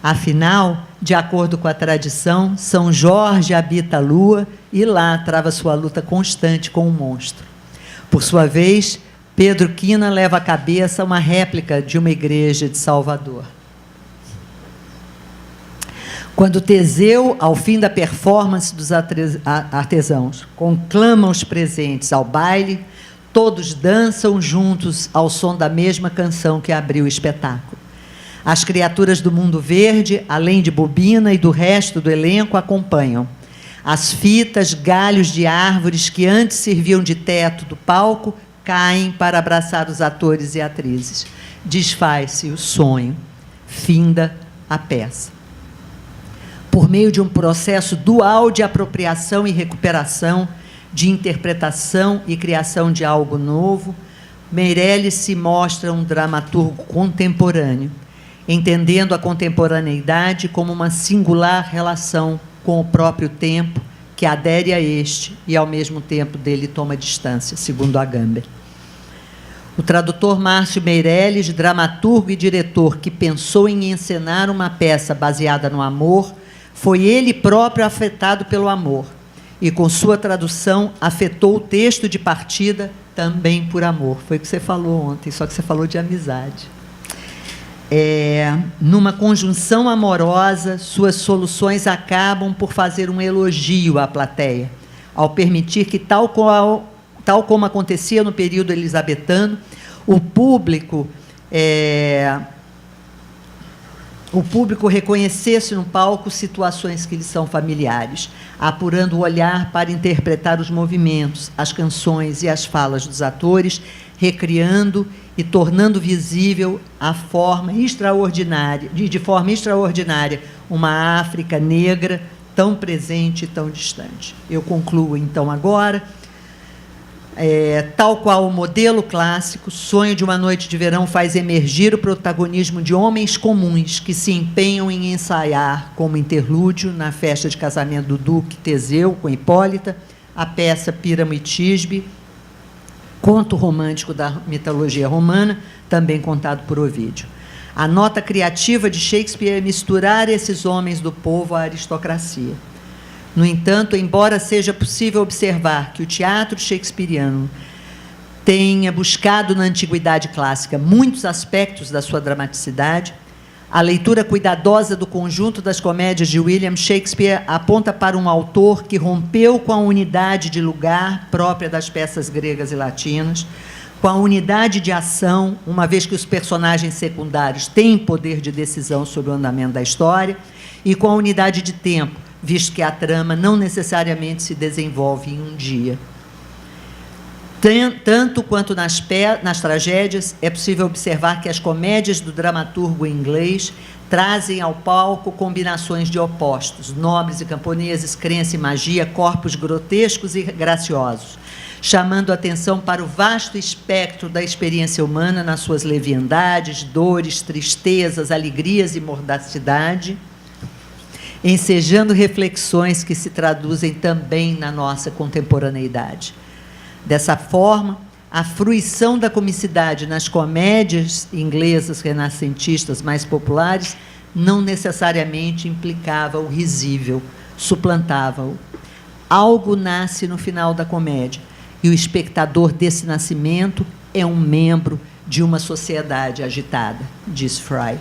Afinal, de acordo com a tradição, São Jorge habita a lua e lá trava sua luta constante com o monstro. Por sua vez, Pedro Quina leva à cabeça uma réplica de uma igreja de Salvador. Quando Teseu, ao fim da performance dos artesãos, conclama os presentes ao baile, todos dançam juntos ao som da mesma canção que abriu o espetáculo. As criaturas do mundo verde, além de Bobina e do resto do elenco, acompanham. As fitas, galhos de árvores que antes serviam de teto do palco, caem para abraçar os atores e atrizes. Desfaz-se o sonho, finda a peça. Por meio de um processo dual de apropriação e recuperação, de interpretação e criação de algo novo, Meirelles se mostra um dramaturgo contemporâneo, entendendo a contemporaneidade como uma singular relação com o próprio tempo, que adere a este e, ao mesmo tempo, dele toma distância, segundo Agamben. O tradutor Márcio Meirelles, dramaturgo e diretor que pensou em encenar uma peça baseada no amor, foi ele próprio afetado pelo amor e, com sua tradução, afetou o texto de partida também por amor. Foi o que você falou ontem, só que você falou de amizade. Numa conjunção amorosa, suas soluções acabam por fazer um elogio à plateia, ao permitir que, tal como acontecia no período elisabetano, o público reconhecesse no palco situações que lhe são familiares, apurando o olhar para interpretar os movimentos, as canções e as falas dos atores, recriando e tornando visível de forma extraordinária, uma África negra tão presente e tão distante. Eu concluo, então, agora. Tal qual o modelo clássico, Sonho de uma Noite de Verão faz emergir o protagonismo de homens comuns que se empenham em ensaiar, como interlúdio, na festa de casamento do duque Teseu com Hipólita, a peça Píramo e Tisbe, conto romântico da mitologia romana, também contado por Ovídio. A nota criativa de Shakespeare é misturar esses homens do povo à aristocracia. No entanto, embora seja possível observar que o teatro shakespeariano tenha buscado na antiguidade clássica muitos aspectos da sua dramaticidade, a leitura cuidadosa do conjunto das comédias de William Shakespeare aponta para um autor que rompeu com a unidade de lugar própria das peças gregas e latinas, com a unidade de ação, uma vez que os personagens secundários têm poder de decisão sobre o andamento da história, e com a unidade de tempo, visto que a trama não necessariamente se desenvolve em um dia. Tanto quanto nas tragédias, é possível observar que as comédias do dramaturgo inglês trazem ao palco combinações de opostos, nobres e camponeses, crença e magia, corpos grotescos e graciosos, chamando a atenção para o vasto espectro da experiência humana nas suas leviandades, dores, tristezas, alegrias e mordacidade, ensejando reflexões que se traduzem também na nossa contemporaneidade. Dessa forma, a fruição da comicidade nas comédias inglesas renascentistas mais populares não necessariamente implicava o risível, suplantava-o. Algo nasce no final da comédia, e o espectador desse nascimento é um membro de uma sociedade agitada, diz Fry.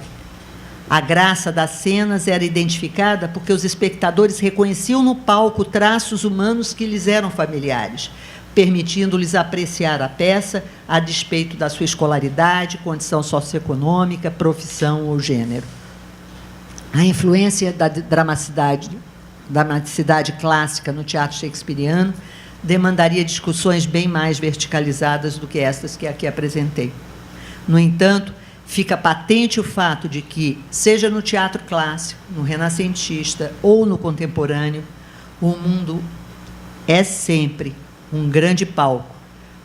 A graça das cenas era identificada porque os espectadores reconheciam no palco traços humanos que lhes eram familiares, permitindo-lhes apreciar a peça a despeito da sua escolaridade, condição socioeconômica, profissão ou gênero. A influência da dramaticidade clássica no teatro shakespeariano demandaria discussões bem mais verticalizadas do que estas que aqui apresentei. No entanto, fica patente o fato de que, seja no teatro clássico, no renascentista ou no contemporâneo, o mundo é sempre um grande palco,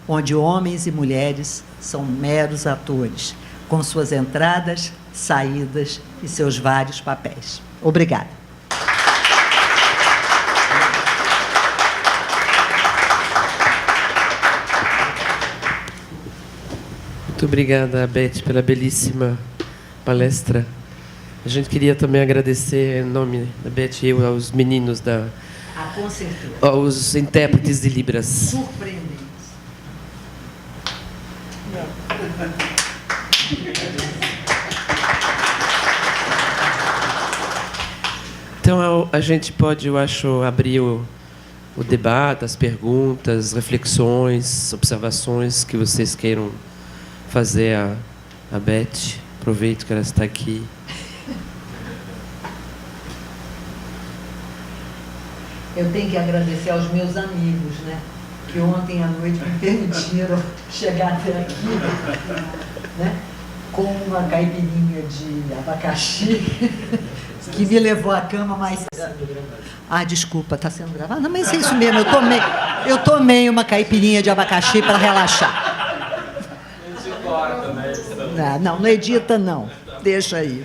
onde homens e mulheres são meros atores, com suas entradas, saídas e seus vários papéis. Obrigada. Muito obrigada, Beth, pela belíssima palestra. A gente queria também agradecer, em nome da Beth e eu, aos meninos da... com certeza. Aos intérpretes de Libras. Surpreendentes. Então, a gente pode, eu acho, abrir o debate, as perguntas, reflexões, observações que vocês queiram fazer a Beth. Aproveito que ela está aqui. Eu tenho que agradecer aos meus amigos, né? Que ontem à noite me permitiram chegar até aqui, né? Com uma caipirinha de abacaxi, que me levou à cama mais... Ah, desculpa, está sendo gravado? Não, mas é isso mesmo, eu tomei uma caipirinha de abacaxi para relaxar. Não edita, não. Deixa aí.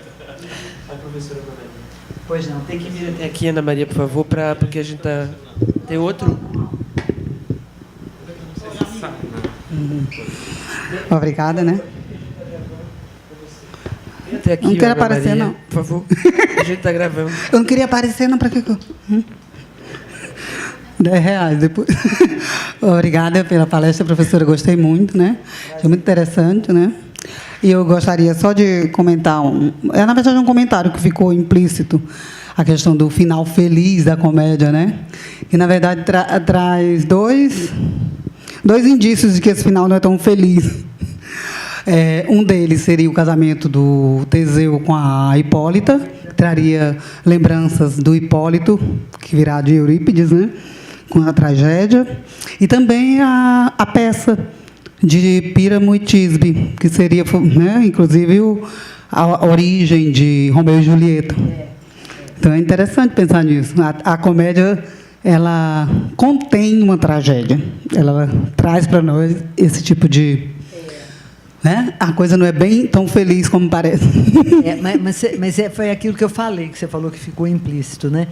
A professora Maria. Pois não. Tem que vir até aqui, Ana Maria, por favor, porque a gente está... Tem outro? Obrigada, né? Até aqui, não quero Ana aparecer, Maria, não. Por favor. A gente está gravando. Eu não queria aparecer, não. Para que eu... R$10 depois. Obrigada pela palestra, professora. Gostei muito, né? Foi muito interessante, né? E eu gostaria só de comentar na verdade, um comentário que ficou implícito, a questão do final feliz da comédia, né? Que, na verdade, traz dois indícios de que esse final não é tão feliz. Um deles seria o casamento do Teseu com a Hipólita, que traria lembranças do Hipólito, que virá de Eurípides, né? Com a tragédia. E também a peça de Píramo e Tisbe, que seria, né, inclusive, a origem de Romeu e Julieta. Então, é interessante pensar nisso. A comédia, ela contém uma tragédia. Ela traz para nós esse tipo de... Né? A coisa não é bem tão feliz como parece. Foi aquilo que eu falei, que você falou que ficou implícito, né?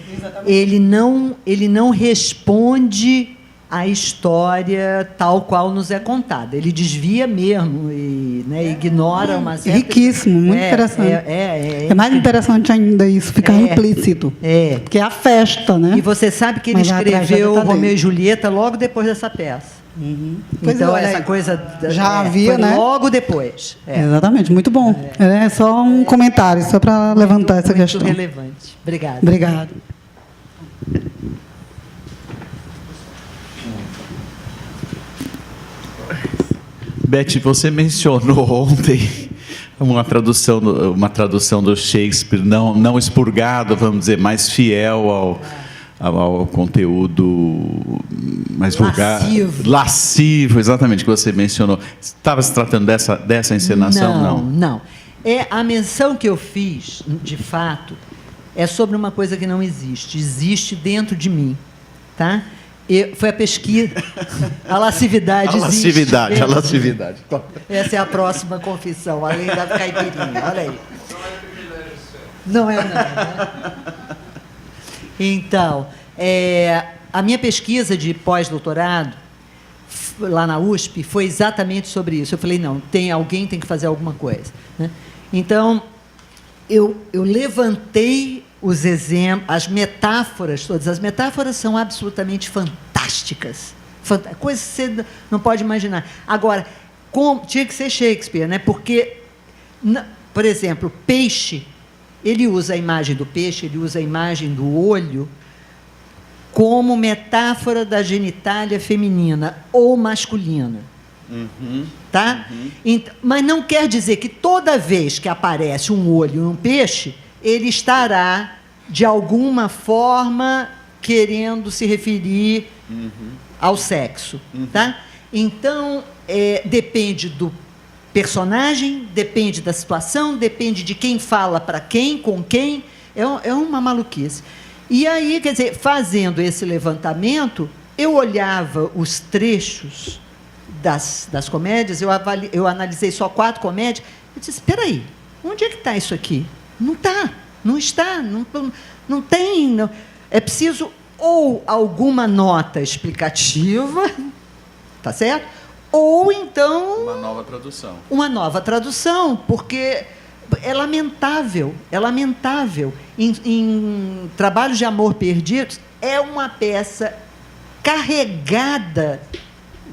Ele não responde a história tal qual nos é contada. Ele desvia mesmo e, né, ignora uma certa... Riquíssimo, muito interessante. É mais interessante ainda isso, ficar implícito. Porque é a festa, né? E você sabe que ele escreveu Romeu e Julieta logo depois dessa peça. Então, essa coisa... Já havia, foi né? logo depois. Exatamente, muito bom. É só um comentário, só para levantar essa questão. Muito relevante. Obrigada. Obrigada. Beth, você mencionou ontem uma tradução do Shakespeare não expurgado, vamos dizer, mais fiel ao conteúdo mais vulgar. Lascivo, exatamente, que você mencionou. Estava se tratando dessa encenação? Não. A menção que eu fiz, de fato, é sobre uma coisa que não existe. Existe dentro de mim. Tá? Foi a pesquisa. A lascividade existe. A lascividade. Essa é a próxima confissão, além da caipirinha. Olha aí. Não é, não. Então, a minha pesquisa de pós-doutorado lá na USP foi exatamente sobre isso. Eu falei, não, alguém tem que fazer alguma coisa, né? Então, eu levantei os exemplos, as metáforas todas. As metáforas são absolutamente fantásticas. Coisas que você não pode imaginar. Agora, tinha que ser Shakespeare, né? Porque, por exemplo, peixe, ele usa a imagem do peixe, ele usa a imagem do olho como metáfora da genitália feminina ou masculina. Tá? Mas não quer dizer que toda vez que aparece um olho em um peixe, ele estará, de alguma forma, querendo se referir ao sexo. Tá? Então, depende do personagem, depende da situação, depende de quem fala para quem, com quem. É uma maluquice. E aí, quer dizer, fazendo esse levantamento, eu olhava os trechos das comédias, eu analisei só 4 comédias, eu disse, espera aí, onde é que está isso aqui? Não está, não tem. Não. É preciso ou alguma nota explicativa, tá certo? Ou então... Uma nova tradução. Uma nova tradução, porque é lamentável. Em Trabalhos de Amor Perdidos, é uma peça carregada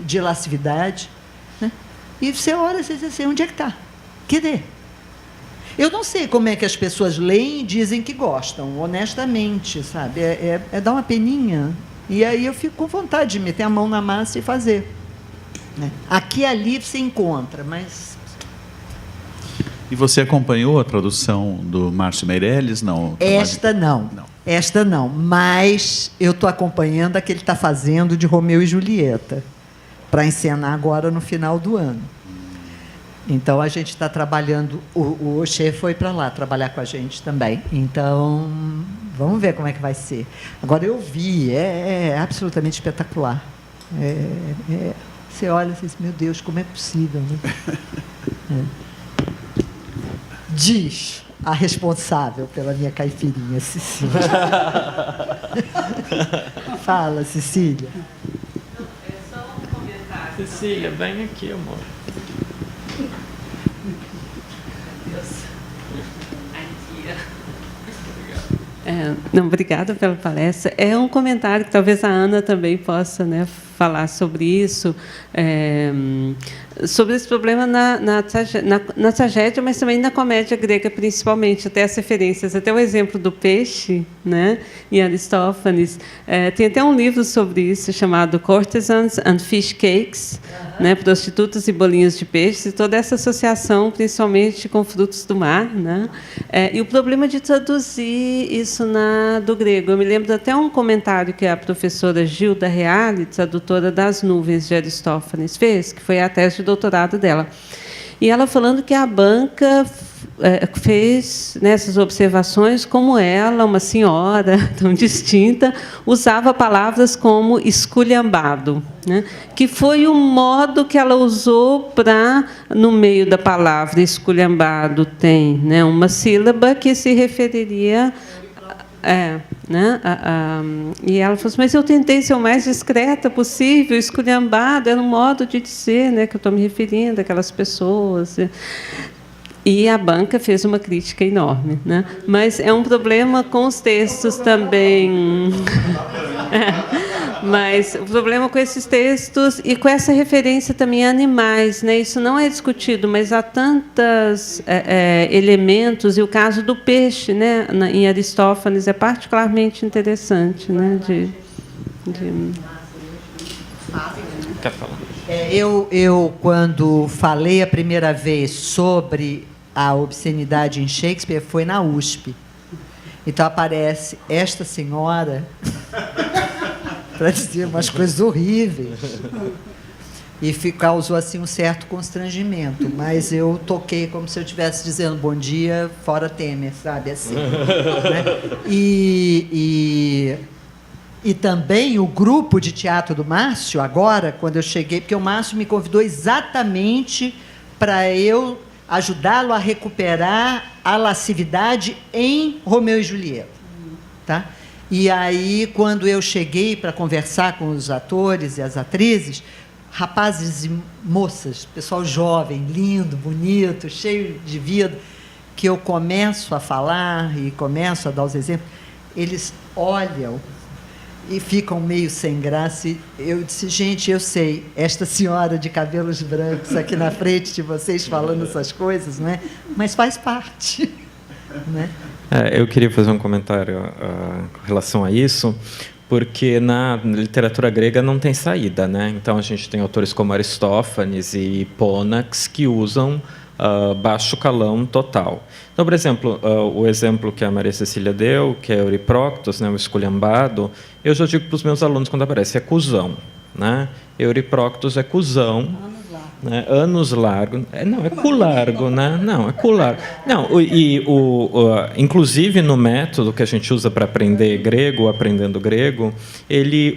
de lascividade, né? E você olha e diz assim, onde é que está? Cadê? Eu não sei como é que as pessoas leem e dizem que gostam, honestamente, sabe? É dar uma peninha. E aí eu fico com vontade de meter a mão na massa e fazer. Né? Aqui e ali você encontra, mas... E você acompanhou a tradução do Márcio Meirelles? Não. Esta não, mas eu estou acompanhando a que ele está fazendo de Romeu e Julieta, para encenar agora no final do ano. Então, a gente está trabalhando, o Oxê foi para lá trabalhar com a gente também. Então, vamos ver como é que vai ser. Agora, eu vi, é absolutamente espetacular. Você olha e diz, meu Deus, como é possível, né? Diz a responsável pela minha caipirinha, Cecília. Fala, Cecília. Não, é só um comentário. Cecília, vem aqui, amor. Obrigada pela palestra. É um comentário que talvez a Ana também possa, né, falar sobre isso, sobre esse problema na tragédia, mas também na comédia grega, principalmente, até as referências, até o exemplo do peixe, né, em Aristófanes. Tem até um livro sobre isso, chamado Courtesans and Fish Cakes, né, prostitutas e bolinhos de peixes, e toda essa associação, principalmente com frutos do mar, né, e o problema de traduzir isso do grego. Eu me lembro até um comentário que a professora Gilda Reale, tradutora das Nuvens de Aristófanes, fez, que foi a tese de doutorado dela. E ela falando que a banca fez nessas observações como ela, uma senhora tão distinta, usava palavras como esculhambado, né? Que foi o modo que ela usou para, no meio da palavra esculhambado, tem, né, uma sílaba que se referiria... né? E ela falou assim, mas eu tentei ser o mais discreta possível, esculhambado, era um modo de dizer, né, que eu estou me referindo àquelas pessoas. E a banca fez uma crítica enorme, né? Mas é um problema com os textos também. Mas o problema com esses textos e com essa referência também a animais, né? Isso não é discutido, mas há tantos elementos, e o caso do peixe, né, em Aristófanes, é particularmente interessante, né? Quer falar? Eu, quando falei a primeira vez sobre a obscenidade em Shakespeare, foi na USP. Então, aparece esta senhora para dizer umas coisas horríveis. E causou assim, um certo constrangimento. Mas eu toquei como se eu estivesse dizendo bom dia, fora Temer, sabe? Assim, né? E também o grupo de teatro do Márcio, agora, quando eu cheguei, porque o Márcio me convidou exatamente para eu ajudá-lo a recuperar a lascividade em Romeu e Julieta. Tá? E aí, quando eu cheguei para conversar com os atores e as atrizes, rapazes e moças, pessoal jovem, lindo, bonito, cheio de vida, que eu começo a falar e começo a dar os exemplos, eles olham e ficam meio sem graça. Eu disse, gente, eu sei, esta senhora de cabelos brancos aqui na frente de vocês falando essas coisas, não é? Mas faz parte. Né? Eu queria fazer um comentário com relação a isso, porque na literatura grega não tem saída, né? Então a gente tem autores como Aristófanes e Pônax que usam baixo calão total. Então, por exemplo, o exemplo que a Maria Cecília deu, que é Euríproctos, né, o esculhambado, eu já digo para os meus alunos quando aparece, é cuzão. Né? Euríproctos é cuzão. Né? Anos largo. Não, é cu largo, né? Não, é cu largo. Não, inclusive no método que a gente usa para aprender grego, aprendendo grego,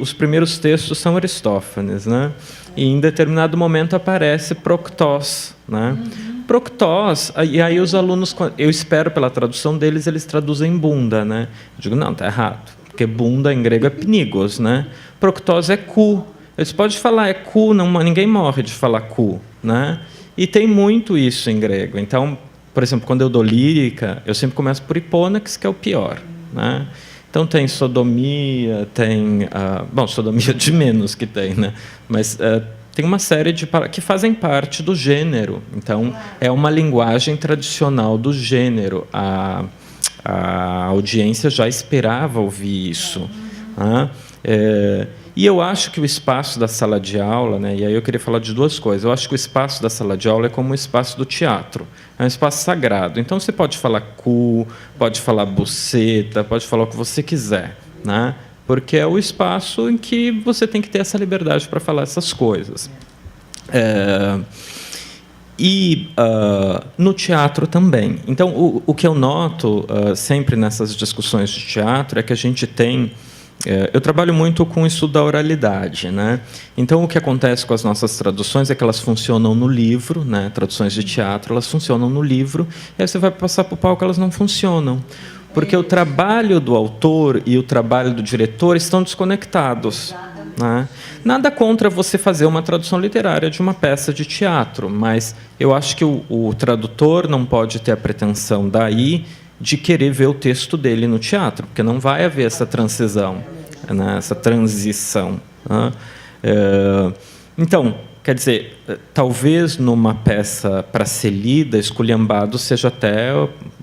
os primeiros textos são Aristófanes, né? E em determinado momento aparece Proctós, né? Proctós, e aí os alunos, eu espero pela tradução deles, eles traduzem bunda, né? Eu digo, não, está errado, porque bunda em grego é pnigos, né? Proctós é cu. Eles podem falar é cu, ninguém morre de falar cu, né? E tem muito isso em grego. Então, por exemplo, quando eu dou lírica, eu sempre começo por hipônax, que é o pior, né? Então tem sodomia, tem sodomia de menos que tem, né? Mas tem uma série que fazem parte do gênero. Então é uma linguagem tradicional do gênero. A audiência já esperava ouvir isso, né? E eu acho que o espaço da sala de aula, né, e aí eu queria falar de duas coisas. Eu acho que o espaço da sala de aula é como o espaço do teatro. É um espaço sagrado. Então, você pode falar cu, pode falar buceta, pode falar o que você quiser, né? Porque é o espaço em que você tem que ter essa liberdade para falar essas coisas. No teatro também. Então, o que eu noto sempre nessas discussões de teatro é que a gente tem... Eu trabalho muito com o estudo da oralidade, né? Então, o que acontece com as nossas traduções é que elas funcionam no livro, né? Traduções de teatro, elas funcionam no livro, e aí você vai passar para o palco, elas não funcionam. Porque o trabalho do autor e o trabalho do diretor estão desconectados. Né? Nada contra você fazer uma tradução literária de uma peça de teatro, mas eu acho que o tradutor não pode ter a pretensão daí de querer ver o texto dele no teatro, porque não vai haver essa transição, né? Essa transição. Né? Então, quer dizer, talvez numa peça para ser lida, esculhambado seja até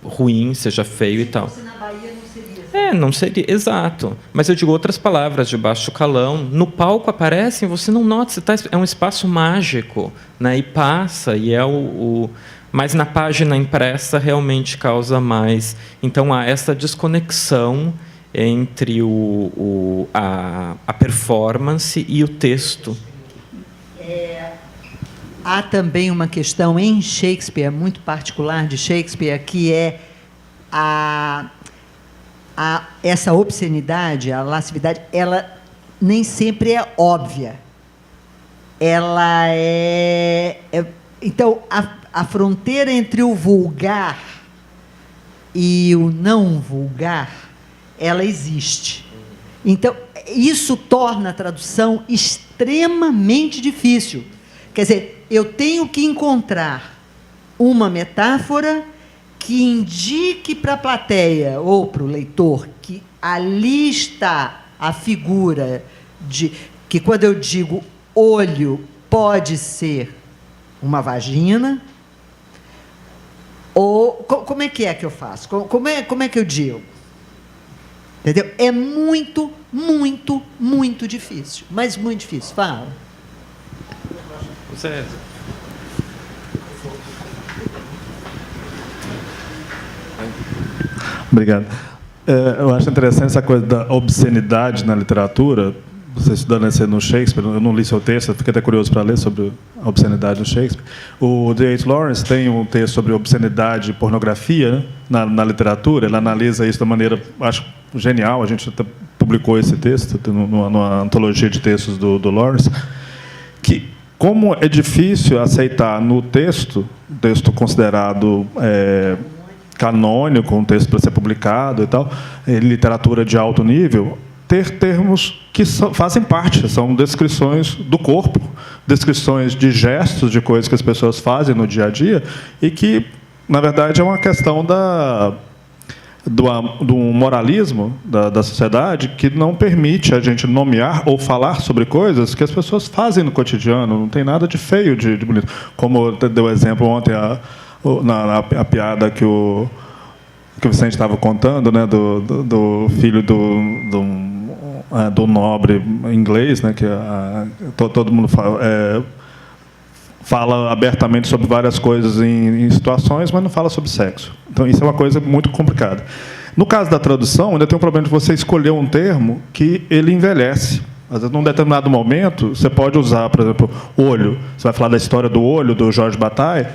ruim, seja feio e tal. Não seria, exato. Mas eu digo outras palavras de baixo calão. No palco aparecem, você não nota, é um espaço mágico, né? E passa, e é mas na página impressa realmente causa mais. Então há essa desconexão entre a performance e o texto. Há também uma questão em Shakespeare, muito particular de Shakespeare, que é essa obscenidade, a lascividade, ela nem sempre é óbvia. Ela então, a fronteira entre o vulgar e o não vulgar, ela existe. Então, isso torna a tradução extremamente difícil. Quer dizer, eu tenho que encontrar uma metáfora que indique para a plateia ou para o leitor que ali está a figura que, quando eu digo olho, pode ser uma vagina, ou como é que eu faço? Como é que eu digo? Entendeu? É muito, muito, muito difícil, mas muito difícil. Fala. Você... Obrigado. Eu acho interessante essa coisa da obscenidade na literatura. Você estudando isso no Shakespeare, eu não li seu texto, eu fiquei até curioso para ler sobre a obscenidade no Shakespeare. O D.H. Lawrence tem um texto sobre obscenidade e pornografia, né, na literatura. Ele analisa isso de maneira, acho, genial. A gente até publicou esse texto numa antologia de textos do Lawrence, que, como é difícil aceitar no texto considerado canônico, um texto para ser publicado e tal, literatura de alto nível, ter termos que fazem parte, são descrições do corpo, descrições de gestos, de coisas que as pessoas fazem no dia a dia, e que, na verdade, é uma questão do moralismo da sociedade que não permite a gente nomear ou falar sobre coisas que as pessoas fazem no cotidiano. Não tem nada de feio, de bonito. Como deu exemplo ontem a piada que o Vicente estava contando, né, do filho do nobre inglês, né, que todo mundo fala abertamente sobre várias coisas em situações, mas não fala sobre sexo. Então, isso é uma coisa muito complicada. No caso da tradução, ainda tem um problema de você escolher um termo que ele envelhece. Às vezes, num determinado momento, você pode usar, por exemplo, olho. Você vai falar da história do olho, do Georges Bataille.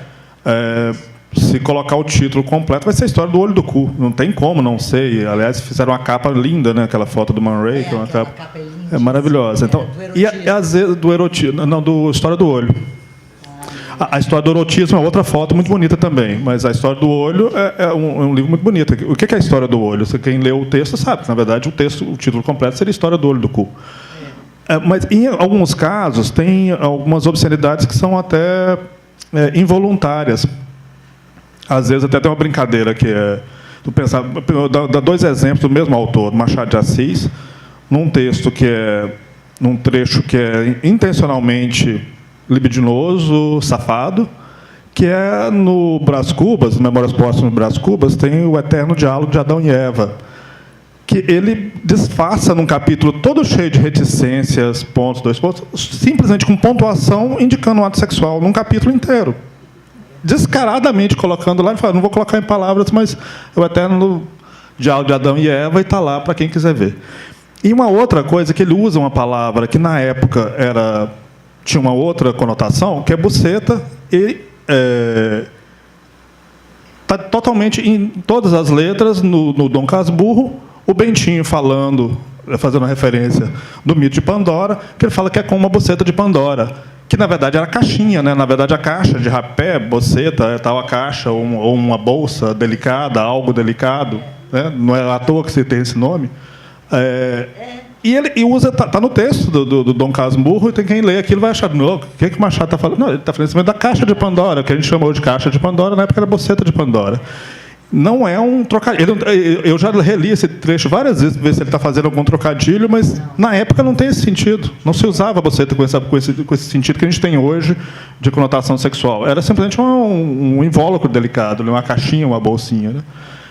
Se colocar o título completo, vai ser a história do olho do cu. Não tem como não ser. E, aliás, fizeram uma capa linda, né? Aquela foto do Man Ray, que é uma capa maravilhosa. Então, e às vezes do erotismo, não, do história do olho. A história do erotismo é outra foto muito bonita também, mas a história do olho é um livro muito bonito. O que é a história do olho? Quem leu o texto sabe que, na verdade, o título completo seria a história do olho do cu. Mas, em alguns casos, tem algumas obscenidades que são até involuntárias. Às vezes, até tem uma brincadeira que é... Dá dois exemplos do mesmo autor, Machado de Assis, num trecho que é intencionalmente libidinoso, safado, que é no Brás Cubas, no Memórias Póstumas do Brás Cubas, tem o eterno diálogo de Adão e Eva, que ele disfarça num capítulo todo cheio de reticências, pontos, 2 pontos, simplesmente com pontuação indicando um ato sexual, num capítulo inteiro. Descaradamente colocando lá, ele fala, não vou colocar em palavras, mas é o eterno diálogo de Adão e Eva, e está lá para quem quiser ver. E uma outra coisa, que ele usa uma palavra que, na época, tinha uma outra conotação, que é buceta, e está totalmente em todas as letras, no Dom Casmurro, o Bentinho fazendo uma referência do mito de Pandora, que ele fala que é como uma buceta de Pandora, que, na verdade, era a caixinha, né? Na verdade, a caixa de rapé, buceta, tal a caixa, ou uma bolsa delicada, algo delicado, né? Não é à toa que se tem esse nome. E ele usa, está no texto do Dom Casmurro, e tem quem lê aquilo vai achar, não, o que o Machado está falando? Não, ele está falando da caixa de Pandora, que a gente chamou de caixa de Pandora, na época era buceta de Pandora. Não é um trocadilho. Eu já reli esse trecho várias vezes para ver se ele está fazendo algum trocadilho, mas na época não tem esse sentido. Não se usava buceta com esse sentido que a gente tem hoje de conotação sexual. Era simplesmente um invólucro delicado, uma caixinha, uma bolsinha, né?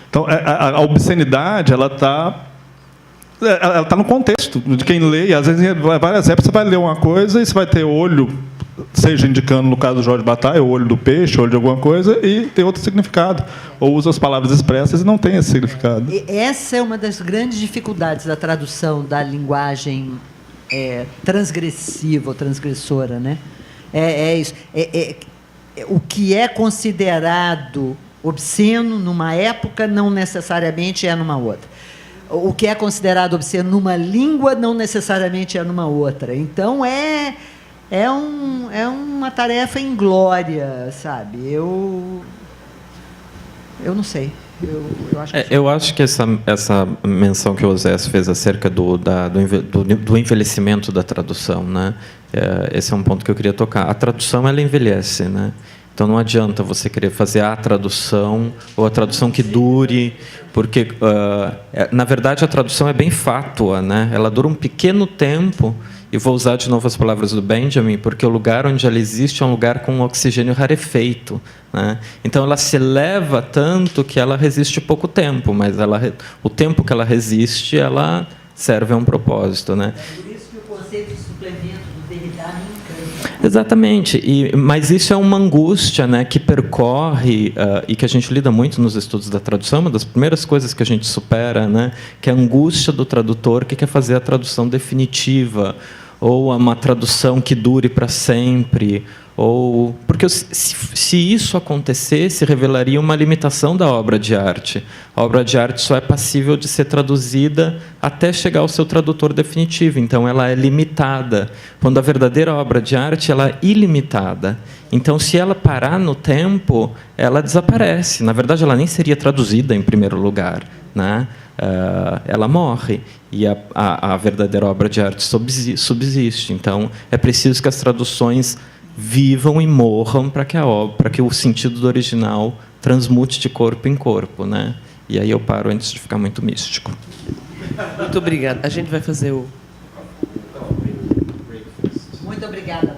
Então, a obscenidade, ela está no contexto de quem lê, e às vezes, em várias épocas, você vai ler uma coisa e você vai ter olho, seja indicando, no caso do Jorge Bataille, o olho do peixe, olho de alguma coisa, e tem outro significado. Ou usa as palavras expressas e não tem esse significado. Essa é uma das grandes dificuldades da tradução da linguagem transgressiva ou transgressora, né? Isso. O que é considerado obsceno numa época não necessariamente é numa outra. O que é considerado obsceno numa língua não necessariamente é numa outra. Então, é uma tarefa inglória, sabe? Eu não sei. Eu acho que essa menção que o Osés fez acerca do envelhecimento da tradução, né? Esse é um ponto que eu queria tocar. A tradução, ela envelhece, né? Então, não adianta você querer fazer a tradução, ou a tradução que dure, porque, na verdade, a tradução é bem fátua, né? Ela dura um pequeno tempo, e vou usar de novo as palavras do Benjamin, porque o lugar onde ela existe é um lugar com oxigênio rarefeito, né? Então, ela se eleva tanto que ela resiste pouco tempo, mas o tempo que ela resiste, ela serve a um propósito, né? É por isso que o conceito de suplemento do Derrida me encanta. Exatamente, mas isso é uma angústia, né, que percorre e que a gente lida muito nos estudos da tradução. Uma das primeiras coisas que a gente supera, né, que é a angústia do tradutor que quer fazer a tradução definitiva, ou uma tradução que dure para sempre, porque se isso acontecesse, revelaria uma limitação da obra de arte. A obra de arte só é passível de ser traduzida até chegar ao seu tradutor definitivo, então ela é limitada, quando a verdadeira obra de arte ela é ilimitada. Então, se ela parar no tempo, ela desaparece. Na verdade, ela nem seria traduzida em primeiro lugar, né? ela morre e a verdadeira obra de arte subsiste. Então, é preciso que as traduções vivam e morram para que o sentido do original transmute de corpo em corpo, né? E aí eu paro antes de ficar muito místico. Muito obrigada. A gente vai fazer o... Muito obrigada.